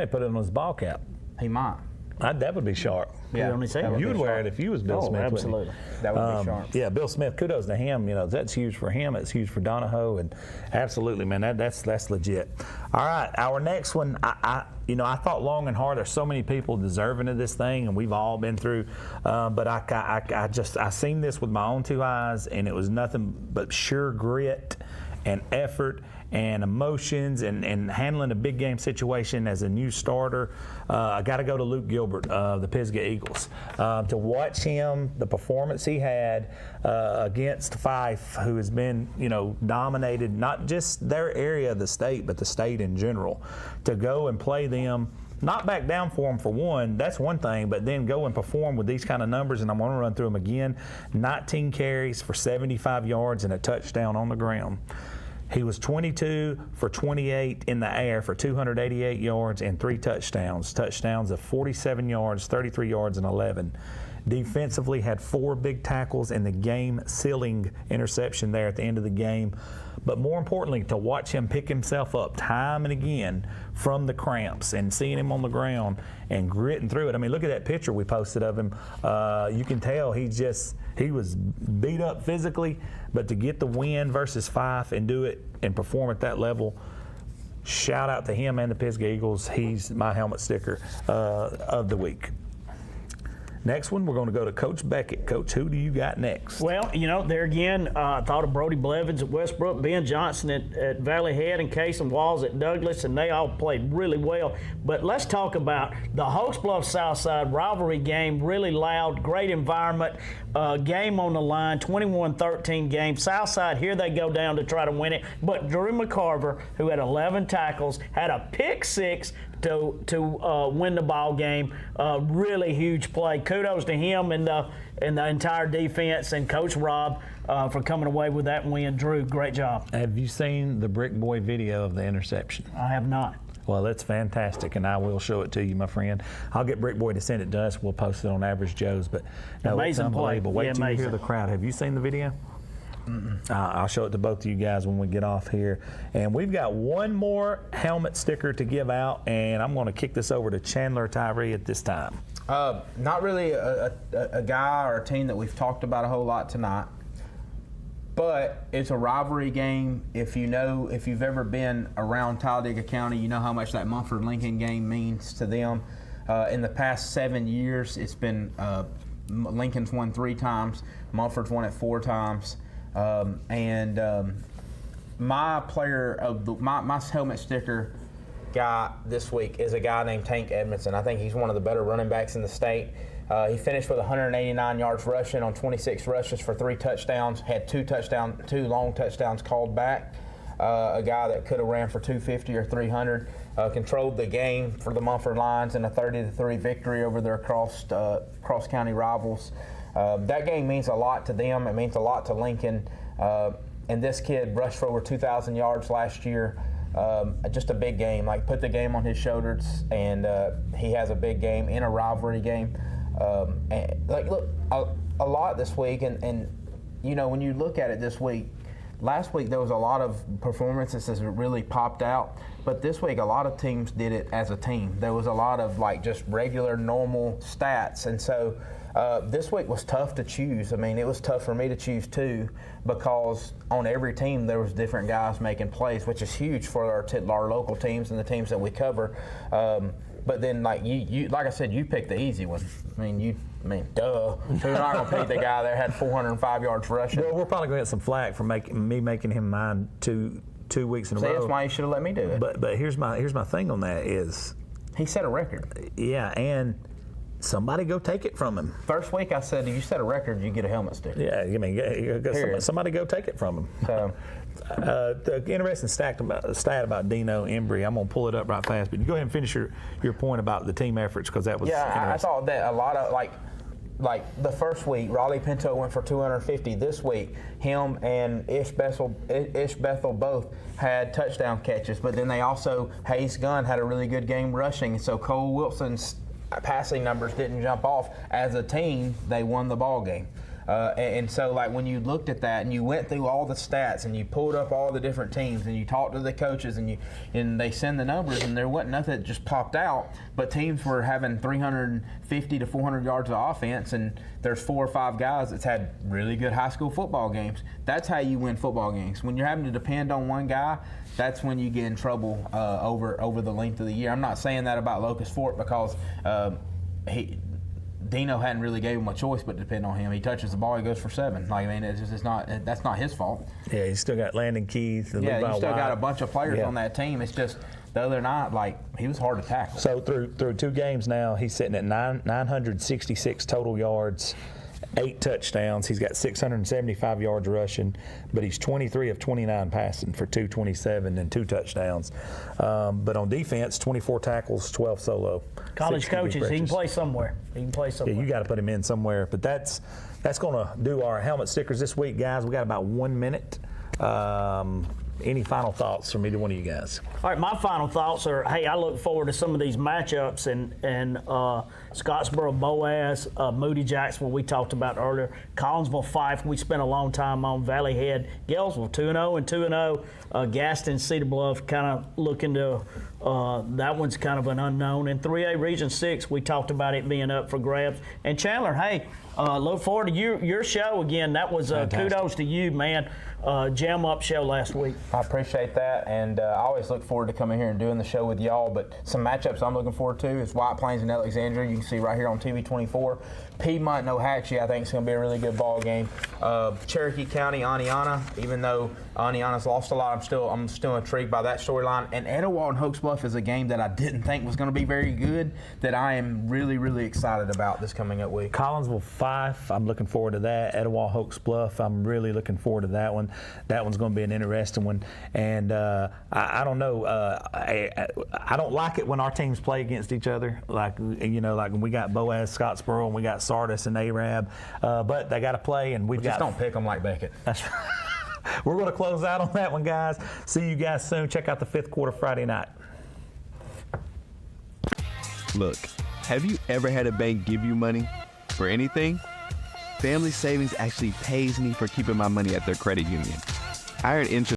put it on his ball cap.
He might.
That would be sharp.
Yeah,
You would wear it if you was Bill Smith.
Absolutely.
That would be sharp.
Yeah, Bill Smith. Kudos to him. That's huge for him. It's huge for Donahoe, and absolutely, man, that's legit. All right, our next one. I thought long and hard. There's so many people deserving of this thing, and we've all been through. But I seen this with my own two eyes, and it was nothing but sheer grit and effort and emotions and handling a big game situation as a new starter. I got to go to Luke Gilbert of the Pisgah Eagles. To watch him, the performance he had against Fife, who has been, dominated not just their area of the state, but the state in general. To go and play them, not back down for them for one, that's one thing, but then go and perform with these kind of numbers, and I'm going to run through them again. 19 carries for 75 yards and a touchdown on the ground. He was 22 for 28 in the air for 288 yards and 3 touchdowns. Touchdowns of 47 yards, 33 yards, and 11. Defensively, had 4 big tackles and the game-sealing interception there at the end of the game. But more importantly, to watch him pick himself up time and again from the cramps and seeing him on the ground and gritting through it. I mean, look at that picture we posted of him. You can tell he was beat up physically, but to get the win versus Fife and do it and perform at that level, shout out to him and the Pisgah Eagles. He's my helmet sticker of the week. Next one, we're going to go to Coach Beckett. Coach, who do you got next?
Well, there again, I thought of Brody Blevins at Westbrook, Ben Johnson at Valley Head, and Kason Walls at Douglas, and they all played really well. But let's talk about the Hawks Bluff Southside rivalry game, really loud, great environment, game on the line, 21-13 game. Southside, here they go down to try to win it. But Drew McCarver, who had 11 tackles, had a pick 6 to win the ball game. Really huge play. Kudos to him and the entire defense and Coach Rob for coming away with that win. Drew, great job.
Have you seen the Brick Boy video of the interception?
I have not.
Well, that's fantastic, and I will show it to you, my friend. I'll get Brick Boy to send it to us. We'll post it on Average Joe's. But no,
amazing
it's unbelievable.
play.
Wait till you hear the crowd. Have you seen the video? I'll show it to both of you guys when we get off here. And we've got one more helmet sticker to give out, and I'm going to kick this over to Chandler Tyree at this time.
Not really a guy or a team that we've talked about a whole lot tonight, but it's a rivalry game. If you've ever been around Talladega County, you know how much that Mumford-Lincoln game means to them. In the past 7 years, it's been Lincoln's won 3 times, Mumford's won it 4 times. My player of my helmet sticker guy this week is a guy named Tank Edmondson. I think he's one of the better running backs in the state. He finished with 189 yards rushing on 26 rushes for 3 touchdowns. Had 2 long touchdowns called back. A guy that could have ran for 250 or 300. Controlled the game for the Mumford Lions in a 30-3 victory over their cross county rivals. That game means a lot to them. It means a lot to Lincoln. And this kid rushed for over 2,000 yards last year. Just a big game. Put the game on his shoulders, and he has a big game in a rivalry game. Look, a lot this week, and when you look at it this week, last week there was a lot of performances that really popped out, but this week a lot of teams did it as a team. There was a lot of just regular, normal stats, and so this week was tough to choose. I mean, it was tough for me to choose too, because on every team there was different guys making plays, which is huge for our local teams and the teams that we cover. But then, you like I said, you picked the easy one. Duh. Who's not going to pick the guy that had 405 yards rushing?
Well, we're probably going to get some flack for making him mine two weeks in a row.
That's why you should have let me do it.
But here's my thing on that is
he set a record.
Yeah, and somebody go take it from him.
First week I said, if you set a record, you get a helmet sticker.
Yeah, I mean, somebody go take it from him.
So,
The interesting stat about Dino Embry, I'm going to pull it up right fast, but you go ahead and finish your point about the team efforts, because that was
I thought that a lot of, like the first week, Raleigh Pinto went for 250. This week, him and Ish Bethel both had touchdown catches, but then they also, Hayes Gunn had a really good game rushing, so Cole Wilson's passing numbers didn't jump off. As a team, they won the ball game. And so, like, when you looked at that and you went through all the stats and you pulled up all the different teams and you talked to the coaches and they send the numbers, and there wasn't nothing that just popped out, but teams were having 350 to 400 yards of offense, and there's 4 or 5 guys that's had really good high school football games. That's how you win football games. When you're having to depend on one guy, that's when you get in trouble over the length of the year. I'm not saying that about Locust Fork, because Dino hadn't really gave him a choice but to depend on him. He touches the ball, he goes for 7. Like, I mean, that's not his fault.
Yeah, he's still got Landon Keith.
Yeah,
Levi
you still
White.
got a bunch of players on that team. It's just the other night, like, he was hard to tackle.
So through 2 games now, he's sitting at 966 total yards, 8 touchdowns. He's got 675 yards rushing, but he's 23 of 29 passing for 227 and 2 touchdowns. But on defense, 24 tackles, 12 solo.
College
6 QB
coaches, he can
pressures.
play somewhere.
Yeah, you got to put him in somewhere. But that's going to do our helmet stickers this week, guys. We got about 1 minute. Any final thoughts from either one of you guys?
All right, my final thoughts are, hey, I look forward to some of these matchups, and Scottsboro Boaz, Moody Jacksonville, we talked about earlier, Collinsville Fife, we spent a long time on, Valley Head, Gainesville 2-0 and 2-0, Gaston Cedar Bluff kind of looking to, that one's kind of an unknown. In 3A Region 6, we talked about it being up for grabs. And Chandler, hey, look forward to your show again. That was kudos to you, man. Jam Up show last week.
I appreciate that, and I always look forward to coming here and doing the show with y'all. But some matchups I'm looking forward to is White Plains and Alexandria. You can see right here on TV 24. Piedmont and Ohatchee, I think it's going to be a really good ball game. Cherokee County, Aniana, even though Aniana's lost a lot, I'm still intrigued by that storyline. And Etowah and Hokes Bluff is a game that I didn't think was going to be very good, that I am really, really excited about this coming up week.
Collinsville Fife, I'm looking forward to that. Etowah Hokes Bluff, I'm really looking forward to that one. That one's going to be an interesting one. And I don't know, I don't like it when our teams play against each other. Like when we got Boaz, Scottsboro, and we got Sardis and Arab. But they got to play, and we've
Just
got.
don't pick them like Beckett.
That's right. We're going to close out on that one, guys. See you guys soon. Check out the 5th quarter Friday night.
Look, have you ever had a bank give you money for anything? Family Savings actually pays me for keeping my money at their credit union. I earn interest